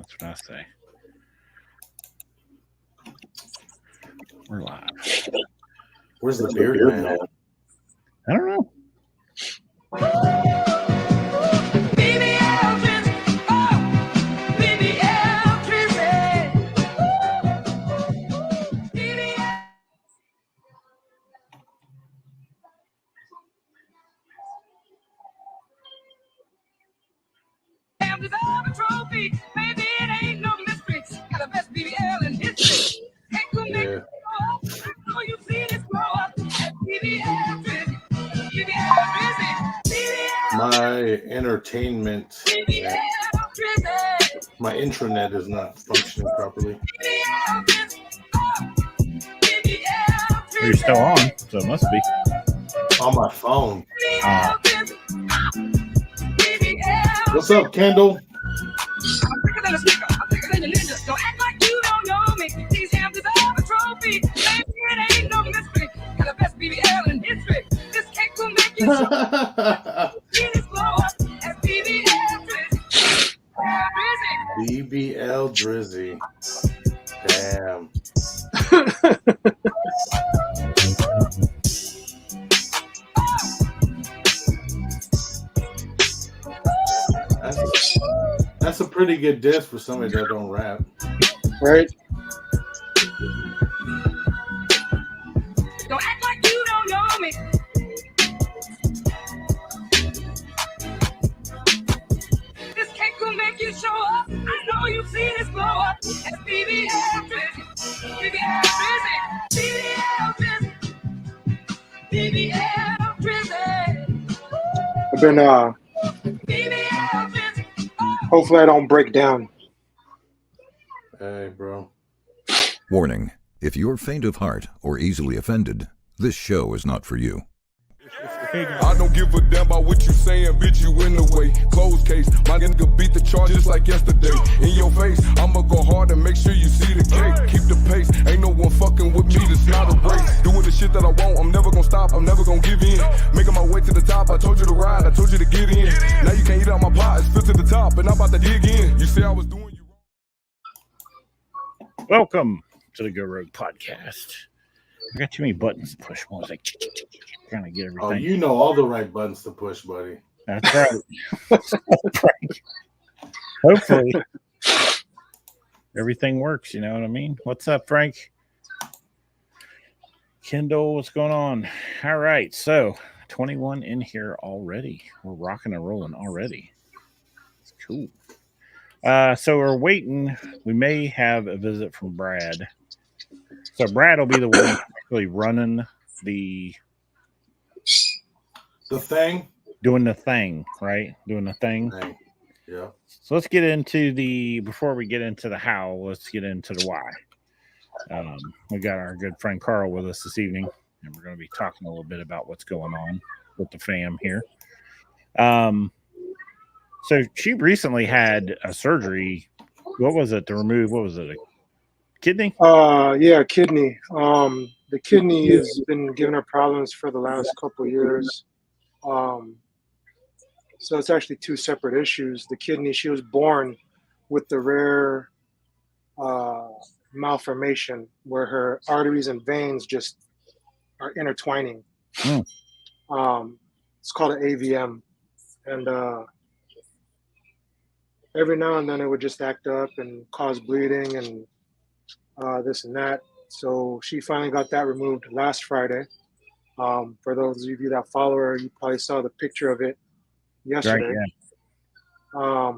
That's what I say. We're live. Where's the beard man? I don't know. Trophy. Maybe it ain't no mystery. Got the best BBL in history. Yeah. know you've seen it grow up at BBL Drizzy. My entertainment, BBL Drizzy. my intranet is not functioning properly. You're still on, so it must be. On my phone. What's up, Kendall? I'm bigger than a sneaker. I'm bigger than a ninja. Don't act like you don't know me. These hams deserve a trophy. Maybe it ain't no mystery. Got the best BBL in history. This cake will make you see this glow up as BBL Drizzy. BBL Drizzy. Damn. That's a pretty good diss for somebody that don't rap. Right? Don't act like you don't know me. This cake will make you show up. I know you've seen this blow up. It's BBL Drizzy. BBL Drizzy. BBL Drizzy. BBL Drizzy. I've been BBL Drizzy. hopefully I don't break down. Hey, bro. Warning, if you're faint of heart or easily offended, this show is not for you. I don't give a damn about what you saying, bitch, you in the way. Closed case, my nigga beat the charges like yesterday. In your face, I'ma go hard and make sure you see the cake. Keep the pace, ain't no one fucking with me, this not a race. Doing the shit that I want, I'm never gonna stop, I'm never gonna give in. Making my way to the top, I told you to ride, I told you to get in. Now you can't eat out my pot, it's filled to the top, and I'm about to dig in. You say I was doing you wrong. Welcome to the Go Rogue Podcast. I got too many buttons to push. I was like, trying to get everything. Oh, you know all the right buttons to push, buddy. That's right. Hopefully, everything works. You know what I mean? What's up, Frank? Kendall, what's going on? All right, so 21 in here already. We're rocking and rolling already. It's cool. So we're waiting. We may have a visit from Brad. So Brad will be the one actually running the thing? Doing the thing, right? Doing the thing. Yeah. So let's get into before we get into the how, let's get into the why. We got our good friend Carl with us this evening, and we're going to be talking a little bit about what's going on with the fam here. So she recently had a surgery. What was it to remove? What was it? A kidney? Yeah, kidney. The kidney has been giving her problems for the last couple of years. So it's actually two separate issues. The kidney, she was born with the rare malformation where her arteries and veins just are intertwining. It's called an AVM. And every now and then it would just act up and cause bleeding and this and that. So she finally got that removed last Friday. For those of you that follow her, you probably saw the picture of it yesterday. Right,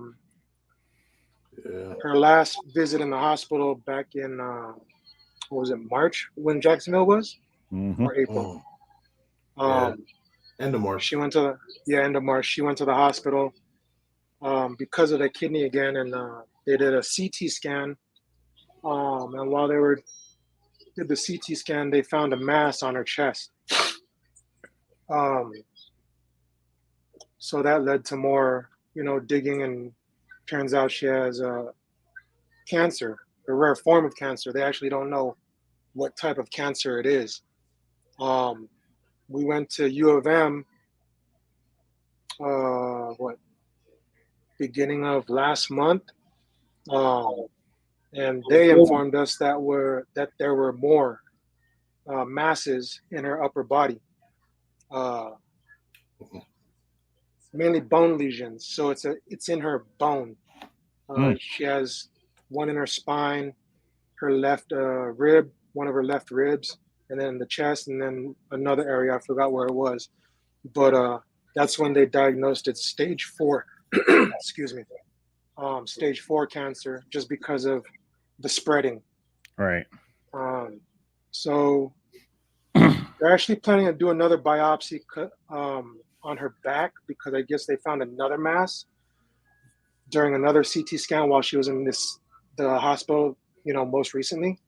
Yeah. Her last visit in the hospital back in what was it, March when Jacksonville was? Or April? End of March. She went to end of March. She went to the hospital because of the kidney again, and they did a CT scan. And while they did the CT scan, they found a mass on her chest. So that led to more, digging, and turns out she has cancer, a rare form of cancer. They actually don't know what type of cancer it is. We went to U of M, beginning of last month, And they informed us that there were more masses in her upper body, uh, mainly bone lesions. So it's in her bone. Mm. She has one in her spine, her left rib, one of her left ribs, and then the chest, and then another area. I forgot where it was, but that's when they diagnosed it stage 4. Excuse me, stage 4 cancer, just because of the spreading. Right. So they're actually planning to do another biopsy on her back, because I guess they found another mass during another CT scan while she was in the hospital, most recently.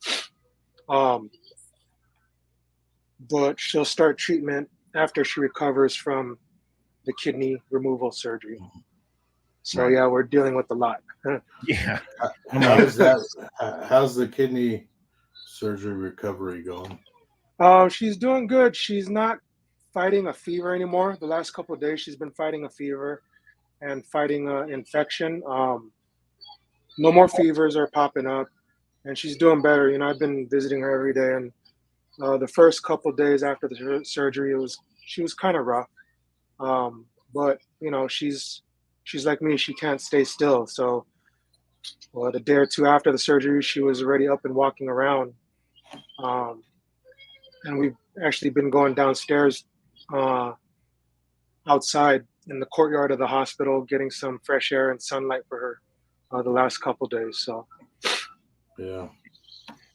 But she'll start treatment after she recovers from the kidney removal surgery. So Right. yeah, we're dealing with a lot. Yeah. How's the kidney surgery recovery going? She's doing good. She's not fighting a fever anymore. The last couple of days, she's been fighting a fever and fighting infection. No more fevers are popping up, and she's doing better. I've been visiting her every day, and the first couple of days after the surgery, she was kind of rough. But she's like me. She can't stay still. So, the day or two after the surgery, she was already up and walking around. And we've actually been going downstairs outside in the courtyard of the hospital, getting some fresh air and sunlight for her the last couple days. So Yeah.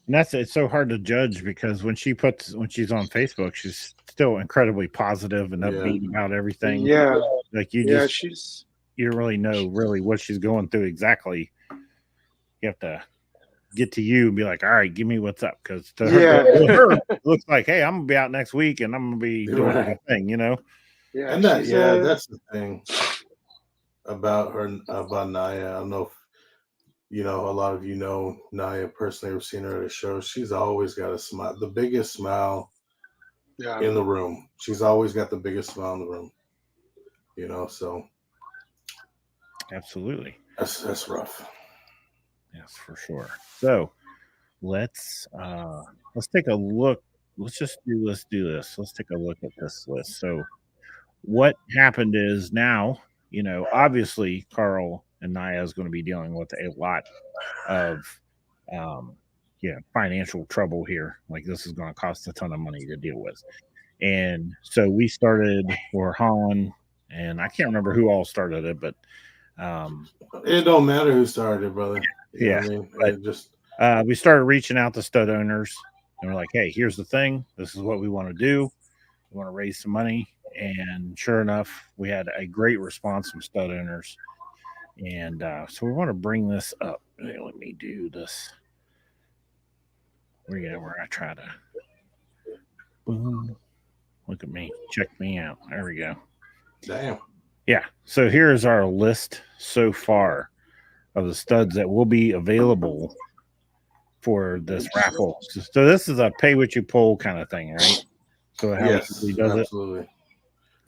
And it's so hard to judge, because when she's on Facebook, she's still incredibly positive and upbeat about everything. yeah, Like you don't really know what she's going through exactly. You have to get to you and be like, all right, give me what's up. Because to her, it looks like, hey, I'm gonna be out next week and I'm gonna be doing the thing, Yeah, and that's the thing about her, about Naya. I don't know if a lot of Naya personally. I've seen her at a show. She's always got a smile, the biggest smile in the room. She's always got the biggest smile in the room. So absolutely, that's rough. Yes, for sure. So let's take a look. Let's do this. Let's take a look at this list. So what happened is now, obviously Carl and Naya is going to be dealing with a lot of financial trouble here. Like, this is going to cost a ton of money to deal with. And so we started, or Han, and I can't remember who all started it, but it don't matter who started it, brother. You know yeah. what I mean? But, it just we started reaching out to stud owners, and we're like, hey, here's the thing. This is what we want to do. We want to raise some money. And sure enough, we had a great response from stud owners. And so we want to bring this up. Let me do this. Where I try to boom. Look at me. Check me out. There we go. Damn. Yeah. So here's our list so far of the studs that will be available for this raffle. So this is a pay what you pull kind of thing, right? So how he does absolutely. it?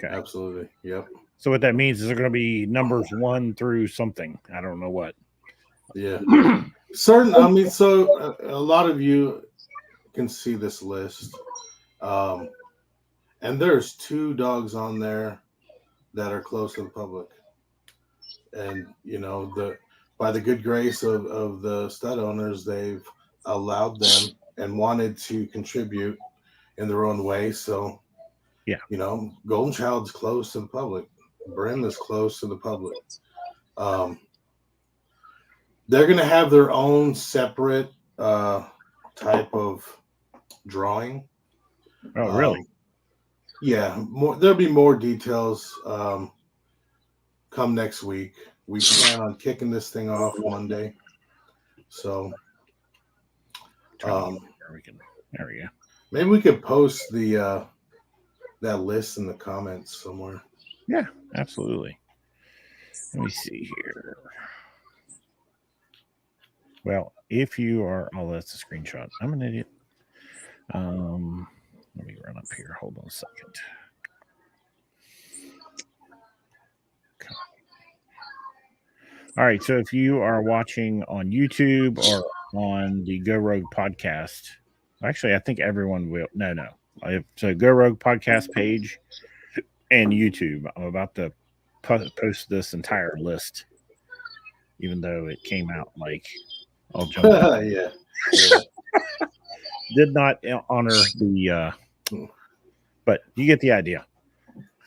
Okay. Absolutely. Yep. So what that means is they're going to be numbers 1 through something. I don't know what. Yeah. I mean, so a lot of you can see this list. And there's 2 dogs on there that are close to the public. And, by the good grace of the stud owners, they've allowed them and wanted to contribute in their own way. So, yeah, Golden Child's close to the public. Brim is close to the public. They're going to have their own separate type of drawing. Oh, really? Yeah, there'll be more details come next week. We plan on kicking this thing off Monday. So there we go. Maybe we could post the that list in the comments somewhere. Yeah, absolutely. Let me see here. Well, if you are, that's a screenshot. I'm an idiot. Let me run up here. Hold on a second. All right. So if you are watching on YouTube or on the Go Rogue podcast, actually, I think everyone will. No. So Go Rogue podcast page and YouTube. I'm about to post this entire list, even though it came out like all jumbled. Yeah. Did not honor the, but you get the idea.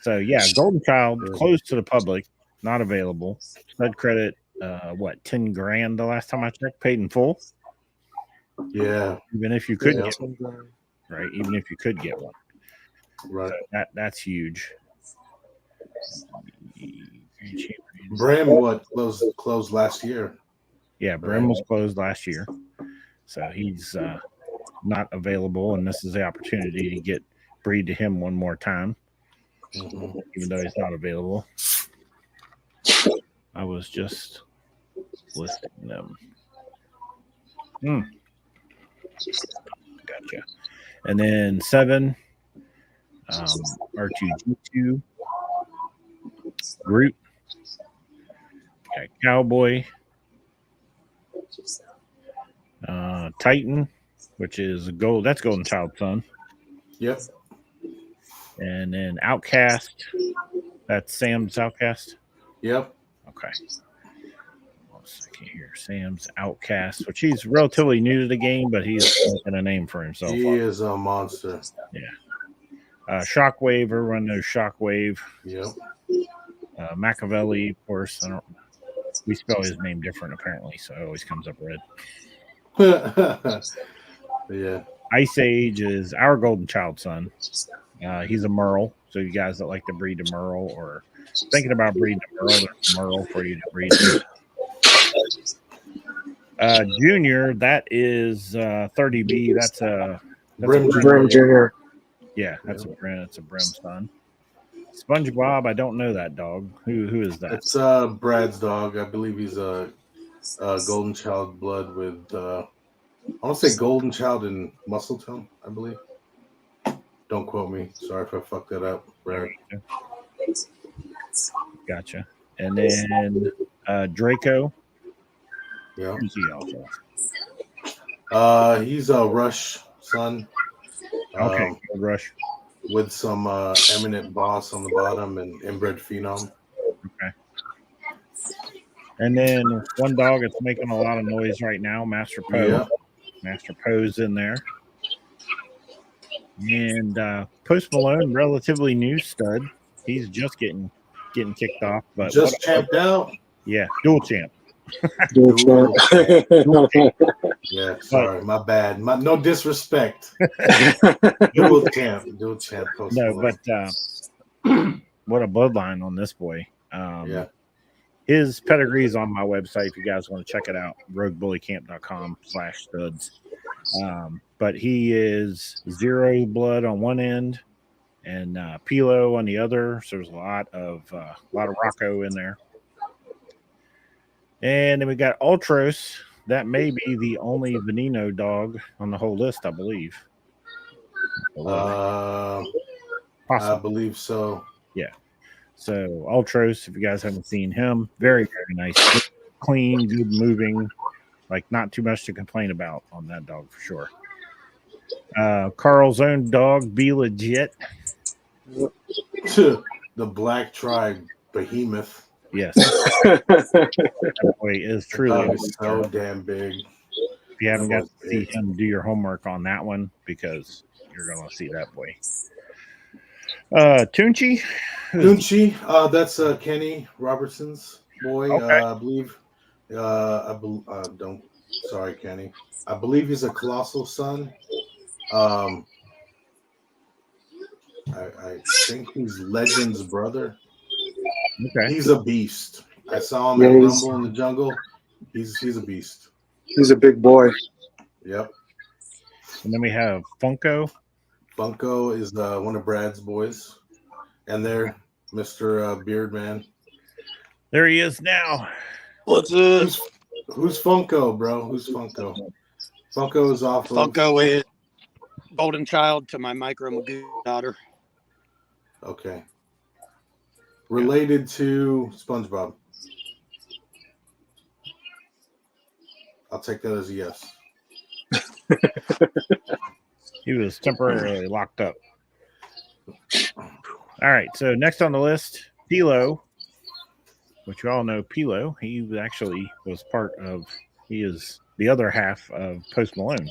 So yeah, Golden Child closed to the public, not available. Stud credit, what, 10 grand the last time I checked, paid in full. Yeah. Even if you could Yeah. get one, right? Even if you could get one, Right. so that's huge. Brim, what closed last year? Yeah, Brim was closed last year, so he's not available, and this is the opportunity to get breed to him one more time, even though he's not available. I was just listing them. Gotcha. And then 7, R2G2, Groot, got Cowboy, Titan, which is gold. That's Golden Child Son. Yep. And then Outcast. That's Sam's Outcast. Yep. Okay. One second here. Sam's Outcast, which he's relatively new to the game, but he's making a name for himself. He is a monster. Yeah. Shockwave. Everyone knows Shockwave. Yep. Machiavelli, of course. We spell his name different apparently, so it always comes up red. Yeah. Ice Age is our Golden Child Son. He's a Merle. So you guys that like to breed a Merle or thinking about breeding a Merle, there's a Merle for you to breed. Junior, that is 30B. That's a Brim Junior. Yeah, that's a Brim son. SpongeBob, I don't know that dog. Who is that? It's Brad's dog. I believe he's a Golden Child blood with I want to say Golden Child and Muscletone, I believe. Don't quote me. Sorry if I fucked that up, Brad. Gotcha. And then Draco. Yeah. Who's he also? He's a Rush son. Okay, Rush. With some eminent boss on the bottom and inbred phenom. Okay. And then one dog that's making a lot of noise right now, Master Poe. Yeah. Master Poe's in there. And Post Malone, relatively new stud. He's just getting kicked off, but just champed out. Yeah, dual champ. Yeah, sorry, my bad. No disrespect. dual champ. Post No, Malone. but what a bloodline on this boy. Yeah. His pedigree is on my website if you guys want to check it out, roguebullycamp.com/studs. But he is 0 blood on one end and Pilo on the other. So there's a lot of Rocco in there. And then we got Ultros. That may be the only Veneno dog on the whole list, I believe. I believe so. Yeah. So Ultros, if you guys haven't seen him, very, very nice. Clean, good moving. Like not too much to complain about on that dog for sure. Carl's own dog, Be Legit. The Black Tribe Behemoth. Yes. That boy is truly Dog is so damn big. If you haven't got to see him, do your homework on that one because you're going to see that boy. Tunchi. That's Kenny Robertson's boy. Okay. I believe. Sorry, Kenny. I believe he's a colossal son. I think he's Legend's brother. Okay. He's a beast. I saw him at Rumble in the Jungle. He's a beast. He's a big boy. Yep. And then we have Funko. Funko is one of Brad's boys. And there, Mr. Beardman. There he is now. What's up? Who's Funko, bro? Who's Funko? Funko is off Funko is Golden Child to my Micro Magoo daughter. Okay. Related to SpongeBob. I'll take that as a yes. He was temporarily locked up. All right. So next on the list, Pilo, which you all know Pilo. He actually was part of. He is the other half of Post Malone.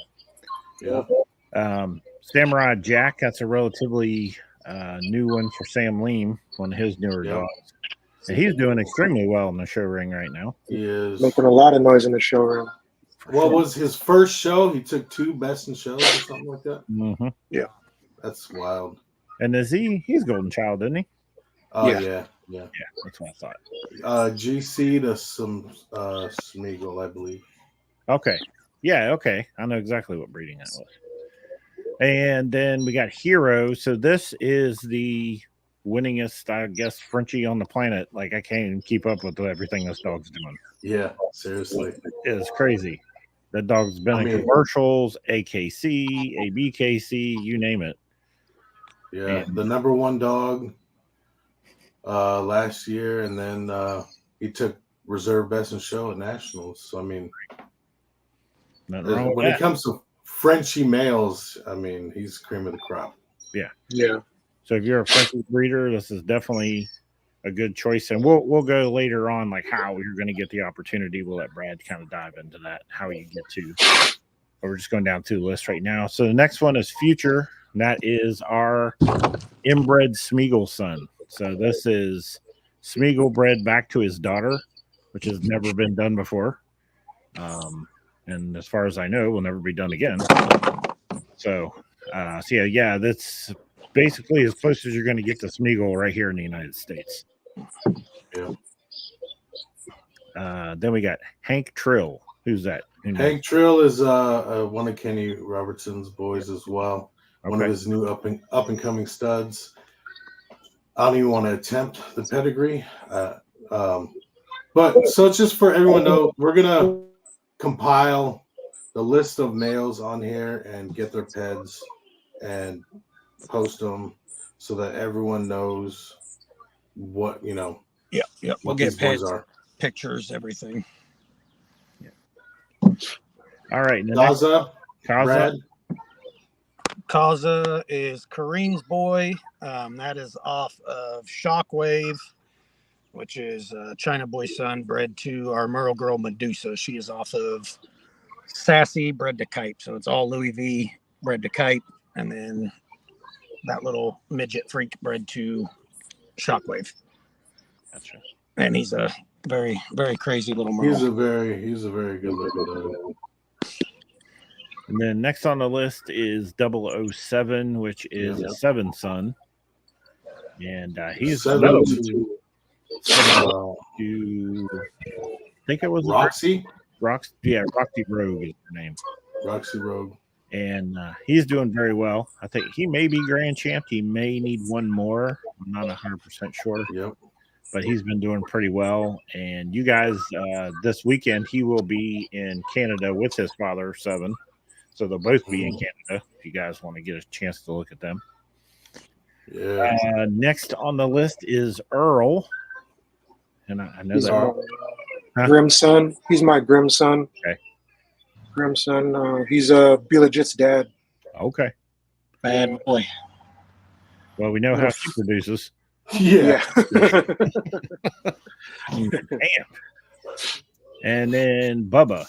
Yeah. Samurai Jack. That's a relatively new one for Sam Leem, one of his newer dogs. And he's doing extremely well in the show ring right now. He is making a lot of noise in the show ring. What was his first show? He took 2 best in shows or something like that. Mm-hmm. Yeah, that's wild. And is he's Golden Child, isn't he? Oh Yeah. yeah. That's what I thought. GC to some Smeagol, I believe. Okay. Yeah, okay. I know exactly what breeding that was. And then we got Hero. So this is the winningest, I guess, Frenchie on the planet. Like, I can't even keep up with everything this dog's doing. Yeah, seriously. It's crazy. That dog's been in commercials, AKC, ABKC, you name it. Yeah, the number 1 dog last year, and then he took reserve best in show at nationals. So I mean, when it comes to Frenchie males, I mean, he's cream of the crop. Yeah. So if you're a Frenchie breeder, this is definitely a good choice, and we'll go later on, like how you're going to get the opportunity. We'll let Brad kind of dive into that, how you get to. But we're just going down through the list right now. So the next one is Future, and that is our inbred Smeagol son. So this is Smeagol bred back to his daughter, which has never been done before. And as far as I know, will never be done again. So yeah, that's basically as close as you're going to get to Smeagol right here in the United States. Yeah. Then we got Hank Trill. Who's that? Hank Trill is one of Kenny Robertson's boys as well. Okay. One of his new up and coming studs. I don't even want to attempt the pedigree. But so it's just for everyone to know, we're gonna compile the list of males on here and get their peds and post them so that everyone knows what Yeah. What We'll get boys are. Pictures, everything. Yeah. All right. Kaza. Kaza is Kareem's boy. That is off of Shockwave, which is China Boy son, bred to our Merle girl Medusa. She is off of Sassy, bred to Kite. So it's all Louis V, bred to Kite, and then that little midget freak bred to Shockwave. Gotcha. And he's a very, very crazy little Merle. He's a very good looking dog. And then next on the list is 007, which is a 7 son. And he's another to think it was Roxy. Roxy Rogue is her name. Roxy Rogue. And he's doing very well. I think he may be grand champ. He may need one more. I'm not 100% sure. Yep. But he's been doing pretty well. And you guys, this weekend, he will be in Canada with his father, 7. So they'll both be in Canada if you guys want to get a chance to look at them. Yeah. Next on the list is Earl. And I know that. Grim son. He's my Grim son. Okay. Grim son. He's Be Legit's dad. Okay. Bad boy. Well, we know how she produces. Yeah. Damn. And then Bubba.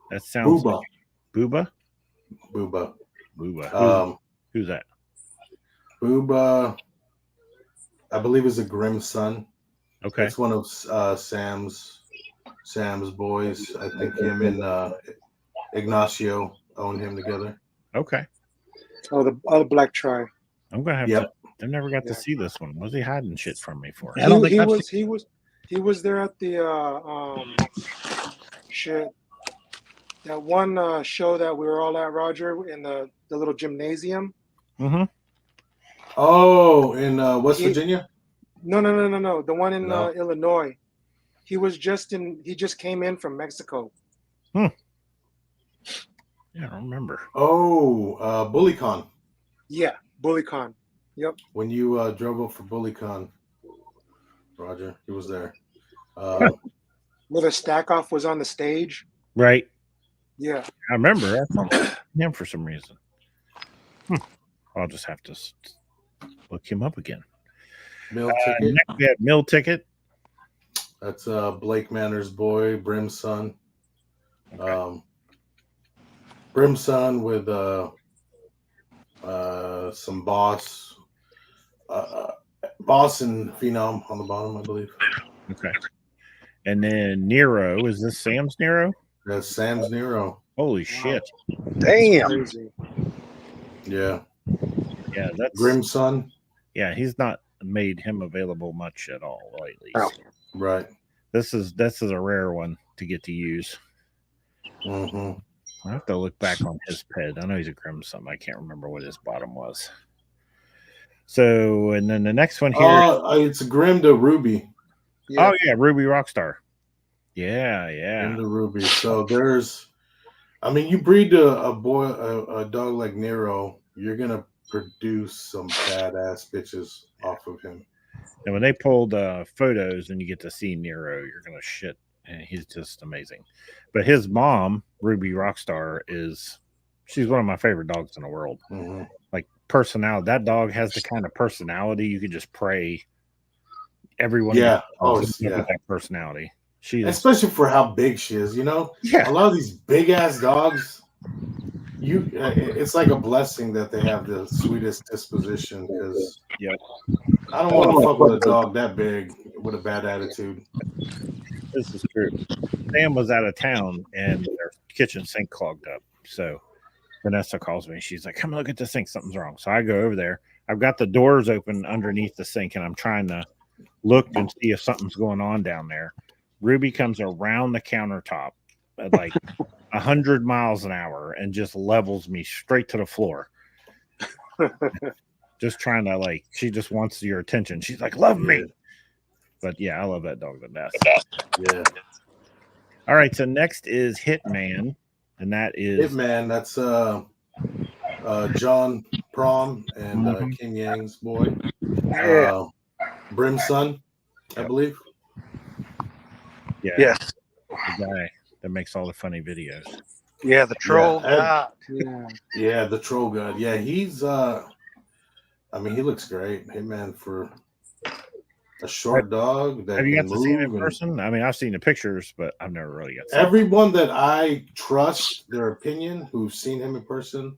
That sounds Booba. Like Booba? Booba. Who's that? Booba, I believe, is a Grimm son. Okay. It's one of Sam's boys. I think him and Ignacio own him together. Okay. Oh, the black tri. I'm gonna have to. I never got to see this one. What's he hiding shit from me for? I don't think he was there at the that one show that we were all at, Roger, in the little gymnasium. Mm-hmm. Oh, in West Virginia? No. The one in Illinois. He just came in from Mexico. Yeah, I don't remember. Oh, BullyCon. Yeah, BullyCon. Yep. When you drove up for BullyCon, Roger, he was there. Where the stack off was on the stage. Right. Yeah. I remember I thought him for some reason. I'll just have to look him up again. Mill Ticket. Next we have Mill Ticket. That's Blake Manor's boy, Brim's son. Okay. Brim's son with some boss and Phenom on the bottom, I believe. Okay. And then Nero. Is this Sam's Nero? That's Sam's Nero. Holy shit. Damn. Crazy. Yeah. Yeah, that's Grim's son. Yeah, he's not made him available much at all lately. Oh. Right. This is a rare one to get to use. Mm-hmm. I have to look back on his ped. I know he's a Grim something. I can't remember what his bottom was. So, and then the next one here. It's a Grim to Ruby. Yeah. Oh yeah, Ruby Rockstar. Yeah. Grim to Ruby. So you breed a dog like Nero, you're gonna produce some badass bitches off of him. And when they pulled photos and you get to see Nero, you're gonna shit. And he's just amazing. But his mom, Ruby Rockstar, she's one of my favorite dogs in the world. Mm-hmm. Like personality, that dog has the kind of personality you could just pray everyone. Yeah. With that personality. Especially for how big she is. You know, yeah. A lot of these big ass dogs, it's like a blessing that they have the sweetest disposition. Because I don't want to fuck with a dog that big with a bad attitude. This is true. Sam was out of town and their kitchen sink clogged up. So Vanessa calls me. She's like, come look at the sink. Something's wrong. So I go over there. I've got the doors open underneath the sink and I'm trying to look and see if something's going on down there. Ruby comes around the countertop at like 100 miles an hour and just levels me straight to the floor. Just trying to she just wants your attention. She's like, love me. But yeah, I love that dog the best. Yeah. All right. So next is Hitman. And that is Hitman. That's John Prom and King Yang's boy. Brim's son, I believe. Yeah. Yes. The guy that makes all the funny videos. Yeah, the troll. Yeah. The troll god. Yeah, he's he looks great. Hitman for a short dog that have you can got to see him in move person? I mean, I've seen the pictures, but I've never really got to see everyone that I trust their opinion who's seen him in person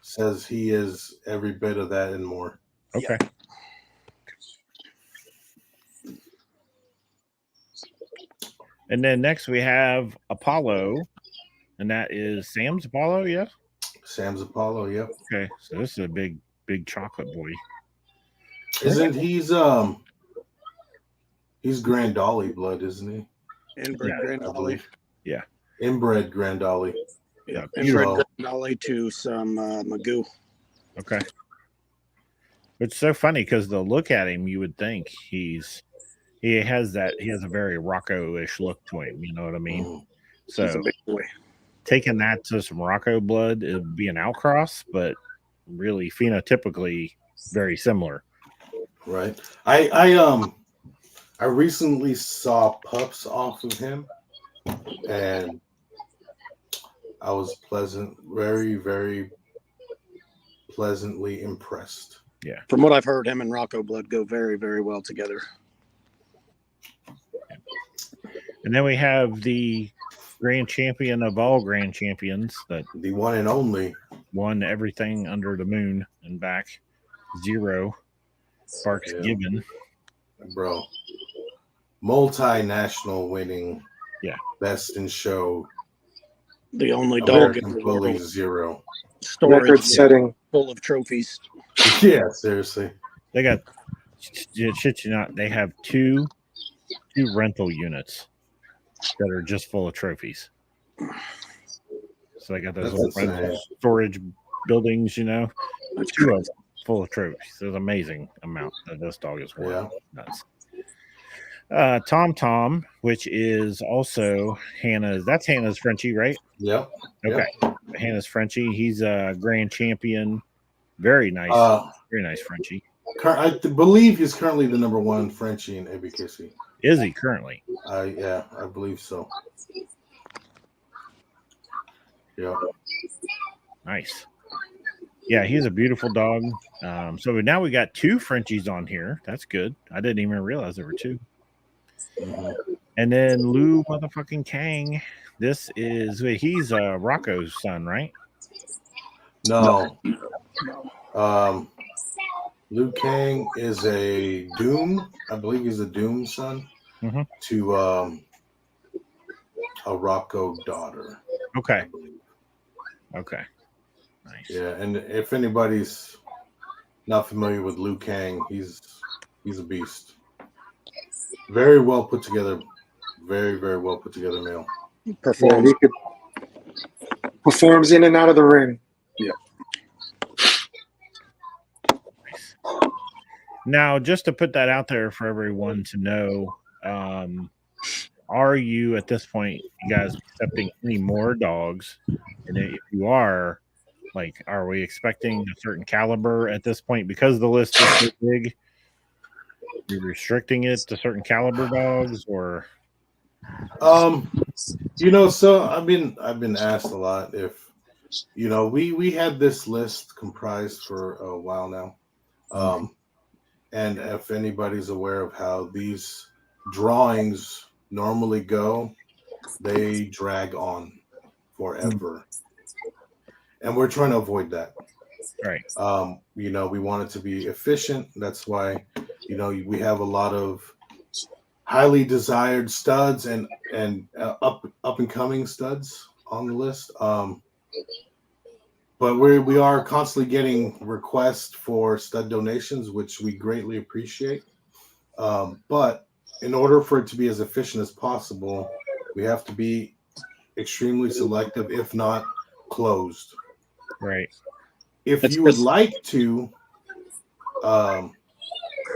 says he is every bit of that and more. Okay. And then next we have Apollo, and that is Sam's Apollo, yes? Sam's Apollo, yep. Okay, so this is a big chocolate boy. Isn't he's Grand Dolly blood, isn't he? Inbred Grand Dolly. Yeah. Inbred Grand Dolly. Yeah. Inbred Grand Dolly to some Magoo. Okay. It's so funny because the look at him, you would think he has a very Rocco-ish look to him. You know what I mean? Mm. So He's a big boy. Taking that to some Rocco blood, it would be an outcross, but really phenotypically very similar. Right. I recently saw pups off of him, and I was very, very pleasantly impressed. Yeah. From what I've heard, him and Rocco blood go very, very well together. And then we have the grand champion of all grand champions, that the one and only won everything under the moon and back, Zero Sparks Gibbon. Bro. Multinational winning. Yeah. Best in show. The only dog in the Bully world. Zero. Storage record setting. Full of trophies. Yeah, seriously. They got shit you not. They have two rental units that are just full of trophies. So they got those little rental storage buildings, two of them full of trophies. It's an amazing amount that this dog is worth. Yeah. Nuts. Tom, which is also that's Hannah's Frenchie, right? Yep. Okay. Yep. Hannah's Frenchie. He's a grand champion. Very nice. Very nice Frenchie. I believe he's currently the number one Frenchie in Ebikissi. Is he currently? Yeah, I believe so. Yeah. Nice. Yeah, he's a beautiful dog. So now we got 2 Frenchies on here. That's good. I didn't even realize there were 2. Mhm. And then Lou motherfucking Kang. This is he's Rocco's son, right? No. Liu Kang is a Doom. I believe he's a Doom son Mhm. to a Rocco daughter. Okay. I believe. Okay. Nice. Yeah, and if anybody's not familiar with Liu Kang, he's a beast. Very well put together. Very, very well put together male. Yeah, Performs. he could performs in and out of the ring. Now, just to put that out there for everyone to know, are you at this point, you guys accepting any more dogs? And if you are, like, are we expecting a certain caliber at this point because the list is so big? You're restricting it to certain caliber dogs, or So I've been asked a lot if we had this list comprised for a while now. And if anybody's aware of how these drawings normally go, they drag on forever. And we're trying to avoid that. right? We want it to be efficient. That's why, we have a lot of highly desired studs and up and coming studs on the list. But we are constantly getting requests for stud donations, which we greatly appreciate. But in order for it to be as efficient as possible, we have to be extremely selective, if not closed. Right. If It's you would just- like to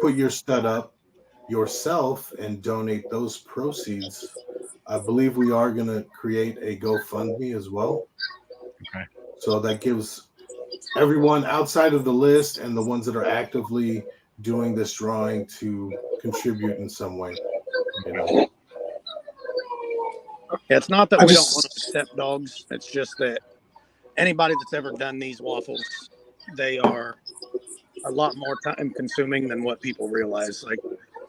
put your stud up yourself and donate those proceeds, I believe we are going to create a GoFundMe as well. Okay. So that gives everyone outside of the list and the ones that are actively doing this drawing to contribute in some way. It's not that I we just- don't want to accept dogs. It's just that anybody that's ever done these waffles, they are a lot more time consuming than what people realize. Like,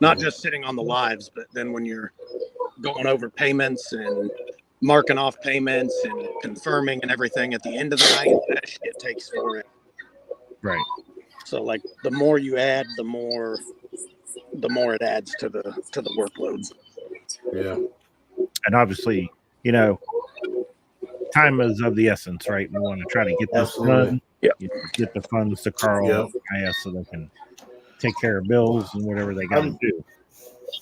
not just sitting on the lives, but then when you're going over payments and marking off payments and confirming and everything at the end of the night, that shit takes forever. Right. So, like, the more you add, the more it adds to the workload. Yeah. And obviously, time is of the essence, right? We want to try to get this Absolutely. done. Yeah. Get the funds to Carl Yep. and IS so they can take care of bills and whatever they got to do.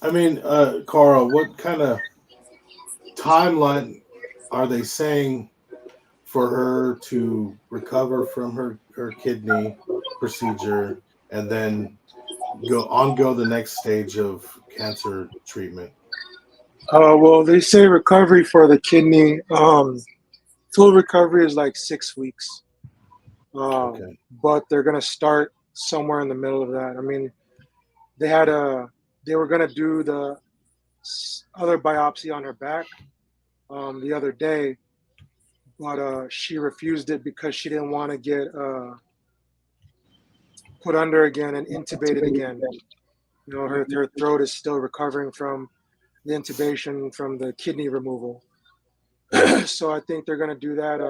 I mean, Carl, what kind of timeline are they saying for her to recover from her kidney procedure and then go the next stage of cancer treatment? Well, they say recovery for the kidney, full recovery is like 6 weeks. Okay. But they're gonna start somewhere in the middle of that. I mean, they were gonna do the other biopsy on her back the other day, but she refused it because she didn't want to get put under again and intubated again. Her throat is still recovering from the intubation from the kidney removal. So I think they're gonna do that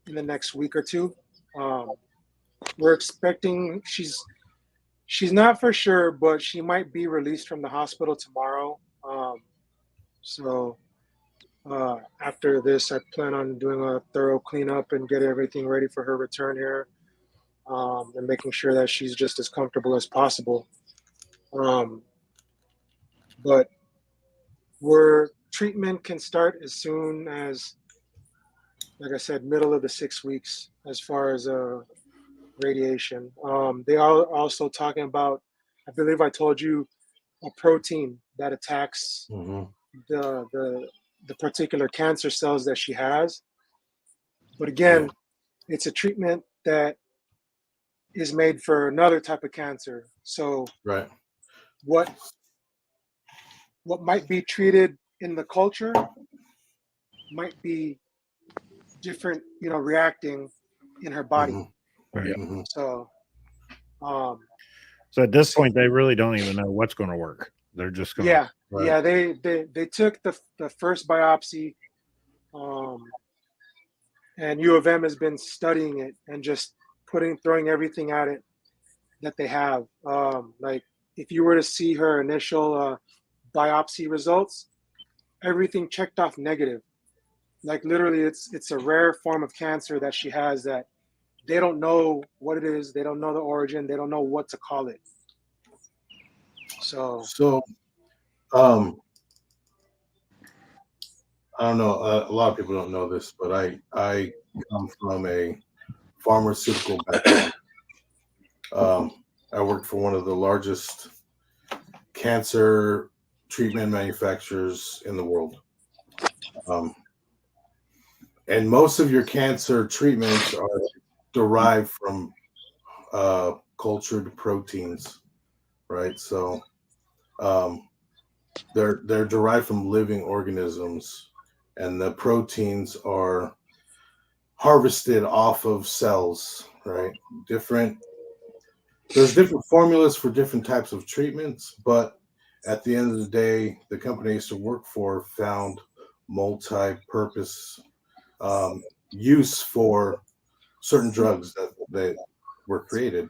in the next week or two. We're expecting she's not for sure, but she might be released from the hospital tomorrow. So after this, I plan on doing a thorough cleanup and get everything ready for her return here, and making sure that she's just as comfortable as possible. But treatment can start as soon as, like I said, middle of the 6 weeks as far as radiation. They are also talking about, I believe I told you, a protein that attacks the particular cancer cells that she has. But again, it's a treatment that is made for another type of cancer. So Right. what might be treated in the culture might be different, reacting in her body. Mm-hmm. Right. Mm-hmm. So, So at this point, they really don't even know what's going to work. They're just going yeah, Right. yeah, they took the first biopsy, and U of M has been studying it and just throwing everything at it that they have. Like if you were to see her initial biopsy results, everything checked off negative. Like literally, it's a rare form of cancer that she has that they don't know what it is. They don't know the origin. They don't know what to call it. So So, I don't know. A lot of people don't know this, but I come from a pharmaceutical background. I worked for one of the largest cancer treatment manufacturers in the world. And most of your cancer treatments are derived from cultured proteins, right? So they're derived from living organisms, and the proteins are harvested off of cells, right? There's different formulas for different types of treatments, but at the end of the day, the company I used to work for found multi-purpose use for certain drugs that were created.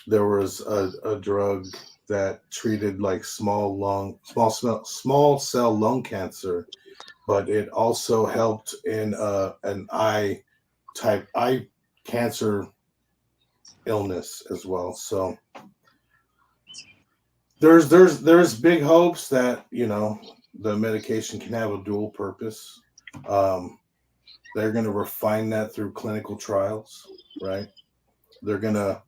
There was a drug that treated like small cell lung cancer, but it also helped in an eye cancer illness as well. So there's big hopes that the medication can have a dual purpose. They're going to refine that through clinical trials, right? They're going to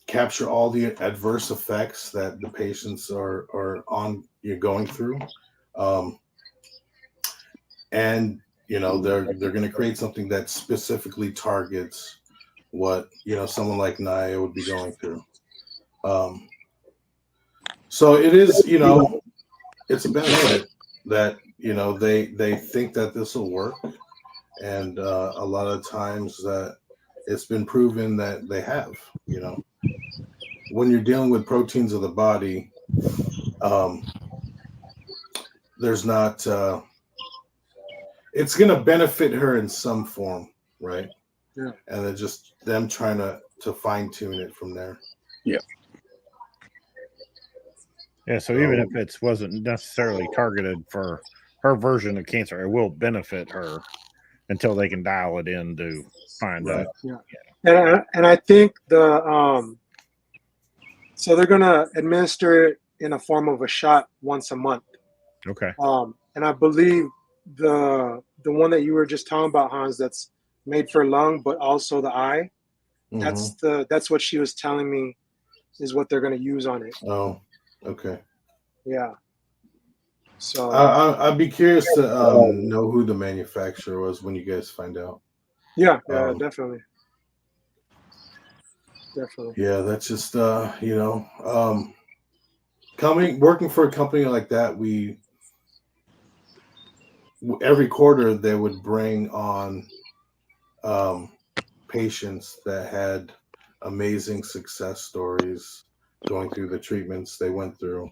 capture all the adverse effects that the patients are going through, and they're going to create something that specifically targets what someone like Naya would be going through. So it is, it's a benefit that they think that this will work, and a lot of times that it's been proven that they have. When you're dealing with proteins of the body, there's not. It's going to benefit her in some form, right? Yeah. And then just them trying to fine tune it from there. Yeah. So even if it wasn't necessarily targeted for her version of cancer, it will benefit her until they can dial it in to find Right. out. Yeah. And I think so they're gonna administer it in a form of a shot once a month. Okay. And I believe the one that you were just talking about, Hans, that's made for lung but also the eye. Mm-hmm. That's what she was telling me is what they're gonna use on it. Oh, okay. Yeah. So I'd be curious to know who the manufacturer was when you guys find out. yeah, definitely. Yeah, that's just working for a company like that. Every quarter they would bring on patients that had amazing success stories going through the treatments they went through.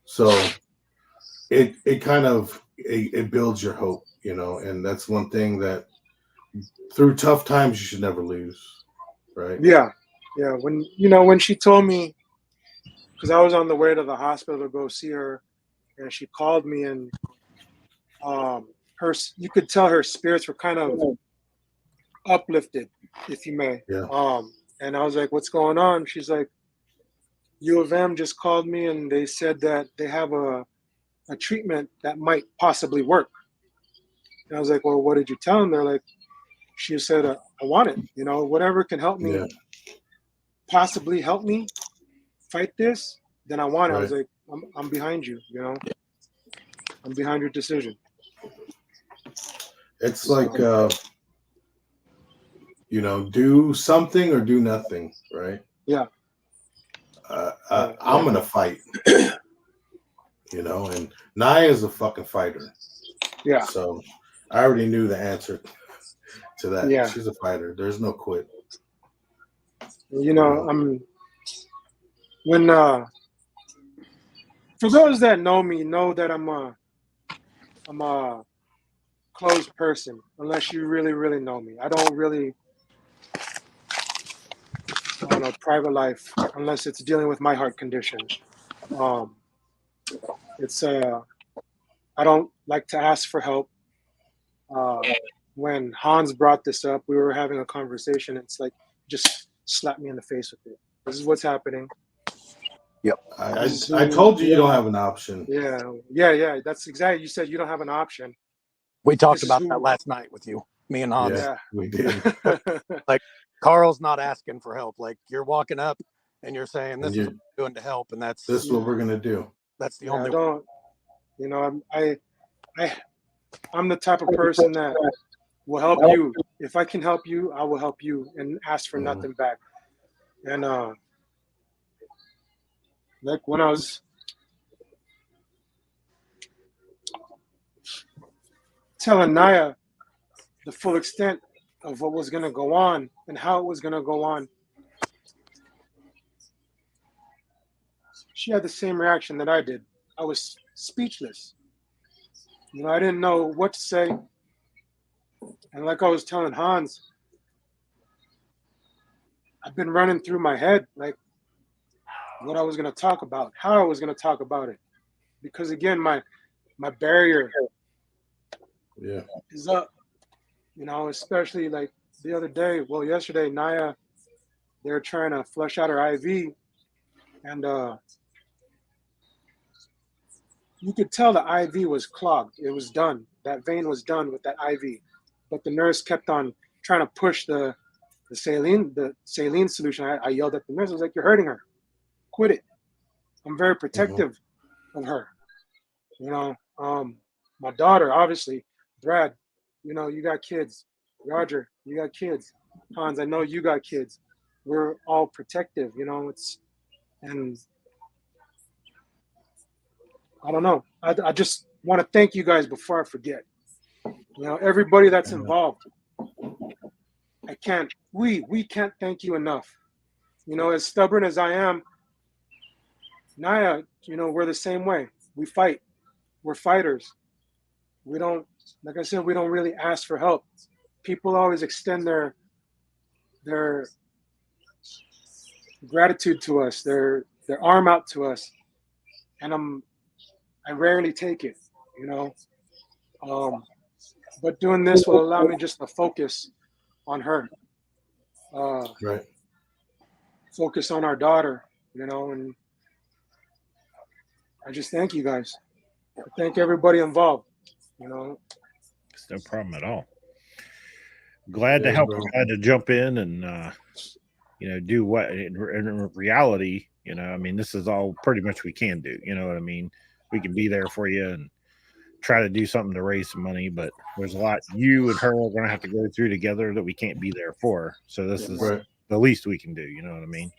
So it kind of it builds your hope, and that's one thing that through tough times you should never lose, right? Yeah. When she told me, because I was on the way to the hospital to go see her, and she called me, and you could tell her spirits were kind of uplifted, if you may. Yeah. And I was like, "What's going on?" She's like, "U of M just called me, and they said that they have a treatment that might possibly work." And I was like, "Well, what did you tell them?" They're like, she said, "I want it. Whatever can help me, possibly help me fight this, then I want it." Right. I was like, I'm behind you. I'm behind your decision. It's like do something or do nothing, right? Yeah. I'm gonna fight. And Naya is a fucking fighter. Yeah. So I already knew the answer to that. Yeah. She's a fighter. There's no quit. You know, when for those that know me, know that I'm a closed person. Unless you really, really know me, I don't really, I don't know, private life unless it's dealing with my heart condition. Um, it's I don't like to ask for help. When Hans brought this up, we were having a conversation. It's like just slap me in the face with it. This is what's happening. I told you you don't have an option. Yeah. That's exactly. You said you don't have an option. We talked This is about who- that last night with you, me and Hans. Yeah, we did. Like, Carl's not asking for help. Like, you're walking up and you're saying, "This And is what I'm doing to help," and This is what we're gonna do. that's the I only. don't. You know, I'm the type of person that will help you. If I can help you, I will help you and ask for nothing back. And like when I was telling Naya the full extent of what was going to go on and how it was going to go on, she had the same reaction that I did. I was speechless. You know, I didn't know what to say. And like I was telling Hans, I've been running through my head like what I was going to talk about, how I was going to talk about it. Because again, my barrier is up. You know, especially like the other day, well, yesterday, Naya, they were trying to flush out her IV, and you could tell the IV was clogged. It was done. That vein was done with that IV, but the nurse kept on trying to push the saline solution. I yelled at the nurse. I was like, "You're hurting her. Quit it." I'm very protective of her. You know, my daughter, obviously, Brad. You know, you got kids. Roger, you got kids. Hans, I know you got kids. We're all protective. You know, and I don't know. I just want to thank you guys before I forget. You know, everybody that's involved. I can't. We can't thank you enough. You know, as stubborn as I am, Naya, you know, we're the same way. We fight. We're fighters. We don't, like I said, we don't really ask for help. People always extend their gratitude to us, their arm out to us, and I rarely take it, you know. But doing this will allow me just to focus on her, Right. focus on our daughter, you know, and I just thank you guys. I thank everybody involved, you know. It's no problem at all. Glad to help. Glad to jump in and you know, do what in reality. You know, I mean, this is all pretty much we can do. You know what I mean? We can be there for you and try to do something to raise some money, but there's a lot you and her are going to have to go through together that we can't be there for. So this is the least we can do. You know what I mean?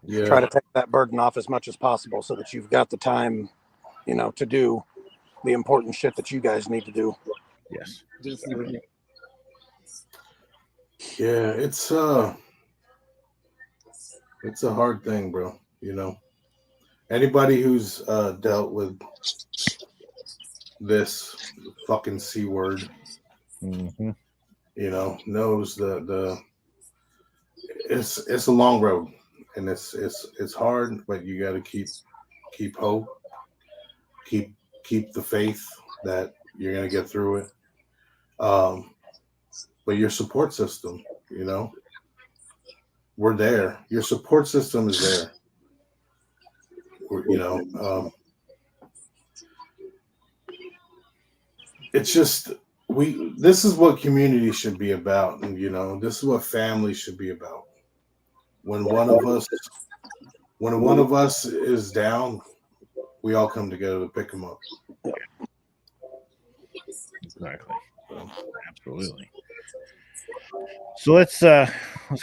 Yeah. Try to take that burden off as much as possible so that you've got the time, you know, to do the important shit that you guys need to do. Yes. Yeah, it's a hard thing, bro. You know, anybody who's dealt with this fucking C word, you know, knows the it's a long road, and it's hard, but you got to keep hope, keep the faith that you're gonna get through it. But your support system, you know, we're there. Your support system is there. You know, it's just this is what community should be about, and you know, this is what family should be about. When one of us is down, we all come together to pick them up. Exactly. Absolutely. So let's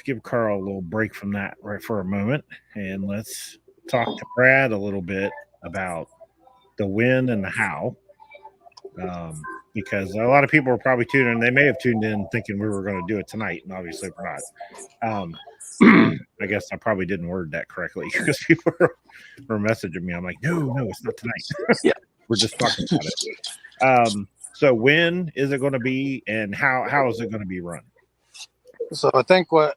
give Carl a little break from that right for a moment, and let's talk to Brad a little bit about the when and the how, because a lot of people are probably tuning in. They may have tuned in thinking we were going to do it tonight, and obviously we're not. I guess I probably didn't word that correctly because people were messaging me. I'm like, no, it's not tonight. Yeah. We're just talking about it. So when is it going to be, and how is it going to be run? So I think what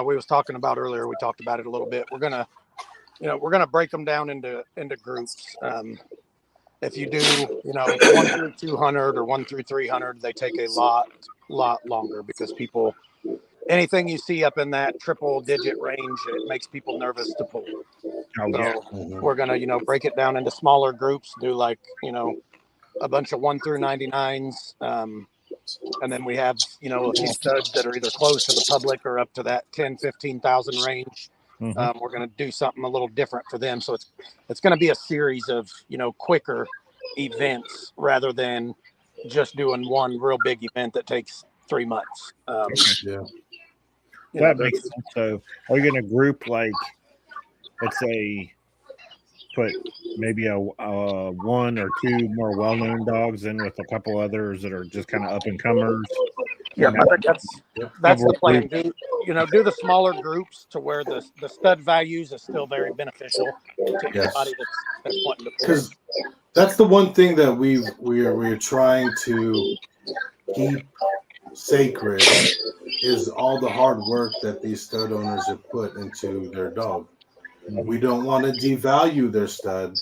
we was talking about earlier, we talked about it a little bit. We're gonna break them down into groups. If you do, 1 through 200 or 1 through 300, they take a lot longer because anything you see up in that triple digit range, it makes people nervous to pull. So we're gonna, break it down into smaller groups, do like, a bunch of 1 through 99s. And then we have, a few studs that are either closed to the public or up to that 10, 15,000 range. We're going to do something a little different for them. So it's going to be a series of, quicker events rather than just doing one real big event that takes 3 months. That makes sense. So are you going to group, like, let's say, put maybe a 1 or 2 more well-known dogs in with a couple others that are just kind of up and comers? Yeah, I think that's the plan. Do the smaller groups to where the stud values is still very beneficial to anybody that's wanting to. Because that's the one thing that we're trying to keep sacred is all the hard work that these stud owners have put into their dog. We don't want to devalue their stud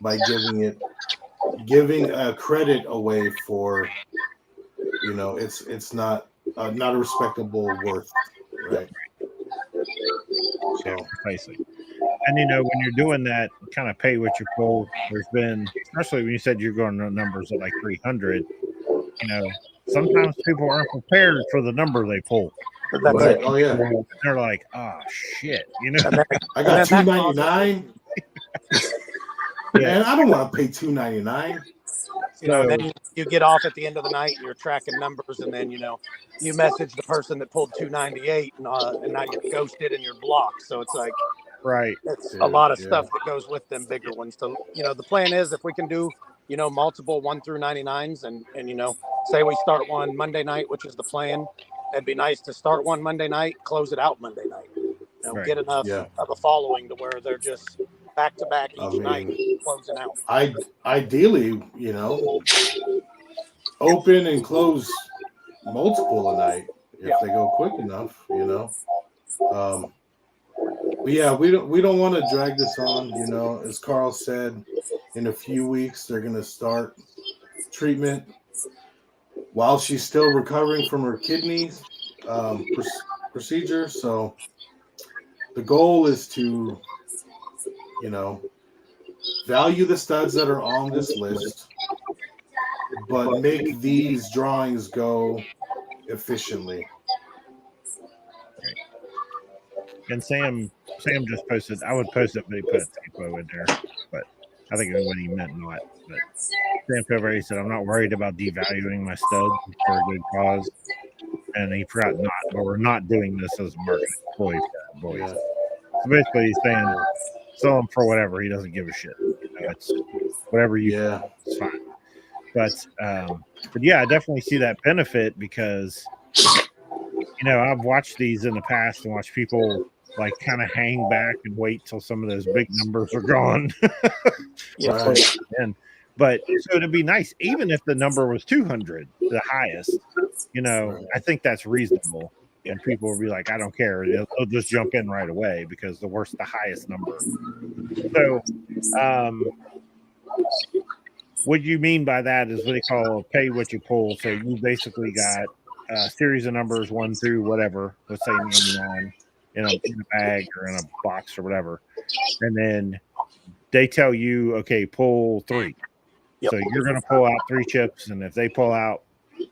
by giving a credit away for, it's not a respectable worth, right? So precisely. And when you're doing that kind of pay what you pull, there's been, especially when you said you're going to numbers at like 300, sometimes people aren't prepared for the number they pull. Right. Oh yeah. They're like, oh shit, I got $2.99. Man, I don't want to pay $2.99. Then you get off at the end of the night and you're tracking numbers, and then you message the person that pulled $2.98 and now you're ghosted and you're blocked. So it's like, right, it's a lot of stuff that goes with them bigger ones. So the plan is if we can do multiple 1 through 99s and say we start one Monday night, which is the plan. It'd be nice to start one Monday night, close it out Monday night. Get enough of a following to where they're just back to back each night, closing out. Ideally, open and close multiple a night if they go quick enough. But yeah, we don't want to drag this on. As Carl said, in a few weeks they're going to start treatment while she's still recovering from her kidney procedure. So the goal is to, value the studs that are on this list, but make these drawings go efficiently. And Sam just posted, I would post it, but he put a typo in there. But I think what he meant not. But Sam Cover said, I'm not worried about devaluing my studs for a good cause. And he forgot not, but we're not doing this as a marketing ploy. So basically he's saying sell him for whatever. He doesn't give a shit. It's whatever you it's fine. But yeah, I definitely see that benefit because I've watched these in the past and watched people like kind of hang back and wait till some of those big numbers are gone. But so it'd be nice, even if the number was 200, the highest, I think that's reasonable. And people will be like, I don't care. They'll just jump in right away because the worst, the highest number. So what you mean by that is what they call pay what you pull. So you basically got a series of numbers 1 through whatever, let's say 99 in a bag or in a box or whatever. And then they tell you, okay, pull 3. So you're going to pull out 3 chips. And if they pull out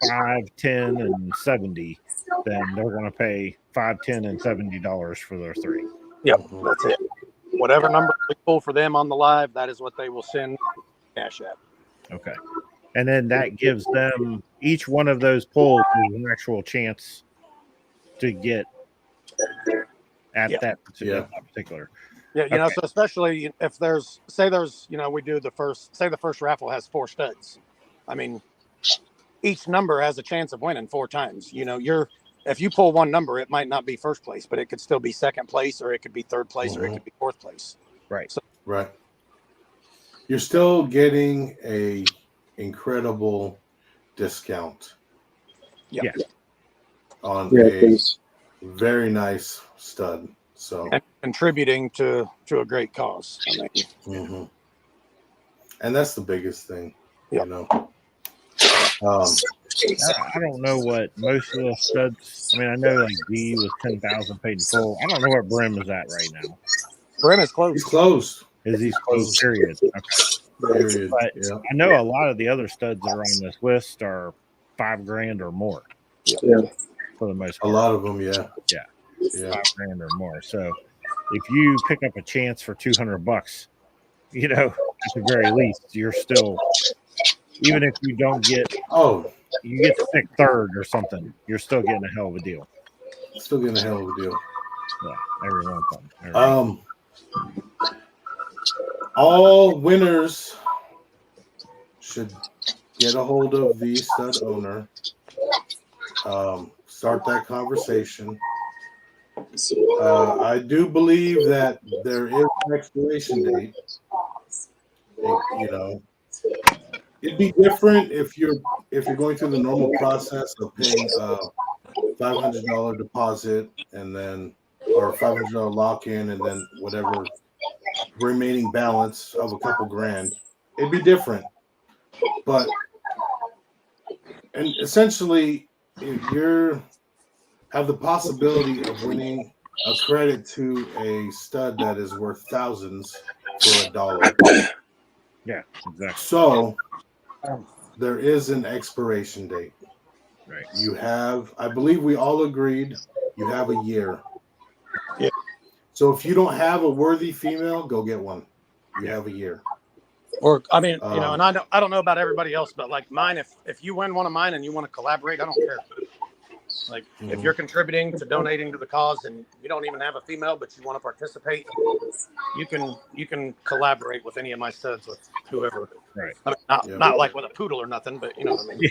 5, 10, and 70, then they're going to pay $5, $10, and $70 for their 3. Yep, that's it. Whatever number we pull for them on the live, that is what they will send cash at. Okay. And then that gives them each one of those pulls an actual chance to get at that particular. Yeah, so especially if there's we do the first raffle has 4 studs. I mean, each number has a chance of winning 4 times. You know, if you pull one number, it might not be first place, but it could still be second place, or it could be third place, or it could be fourth place. Right. So, Right. You're still getting a incredible discount yeah. on a very nice stud. So And contributing to a great cause. I mean, and that's the biggest thing, Yeah. you know. I don't know what most of the studs. I mean, I know like D was 10,000 paid in full. I don't know where Brim is at right now. Brim is closed. He's closed. Is he closed? Period. Okay. Period. But Yeah. I know a lot of the other studs that are on this list are $5,000 or more. Yeah. For the most A part. lot of them, yeah. Yeah. Yeah. $5,000 or more. So if you pick up a chance for $200, you know, at the very least, you're still, even if you don't get, you get to pick third or something, you're still getting a hell of a deal. Still getting a hell of a deal. Yeah, every one of them. All winners should get a hold of the stud owner. Start that conversation. I do believe that there is an expiration date. You know, it'd be different if you're going through the normal process of paying a $500 deposit and then or $500 lock-in and then whatever remaining balance of a couple grand. It'd be different, but and essentially, if you have the possibility of winning a credit to a stud that is worth thousands for $1. Yeah, exactly. So there is an expiration date. Right. You have, I believe we all agreed, you have a year. Yeah. So if you don't have a worthy female, go get one. You have a year. Or I mean, you know, and I don't know about everybody else, but like mine, if you win one of mine and you want to collaborate, I don't care. Like if you're contributing to donating to the cause and you don't even have a female, but you want to participate, you can collaborate with any of my studs with whoever. Right. I mean, not like with a poodle or nothing, but you know what I mean.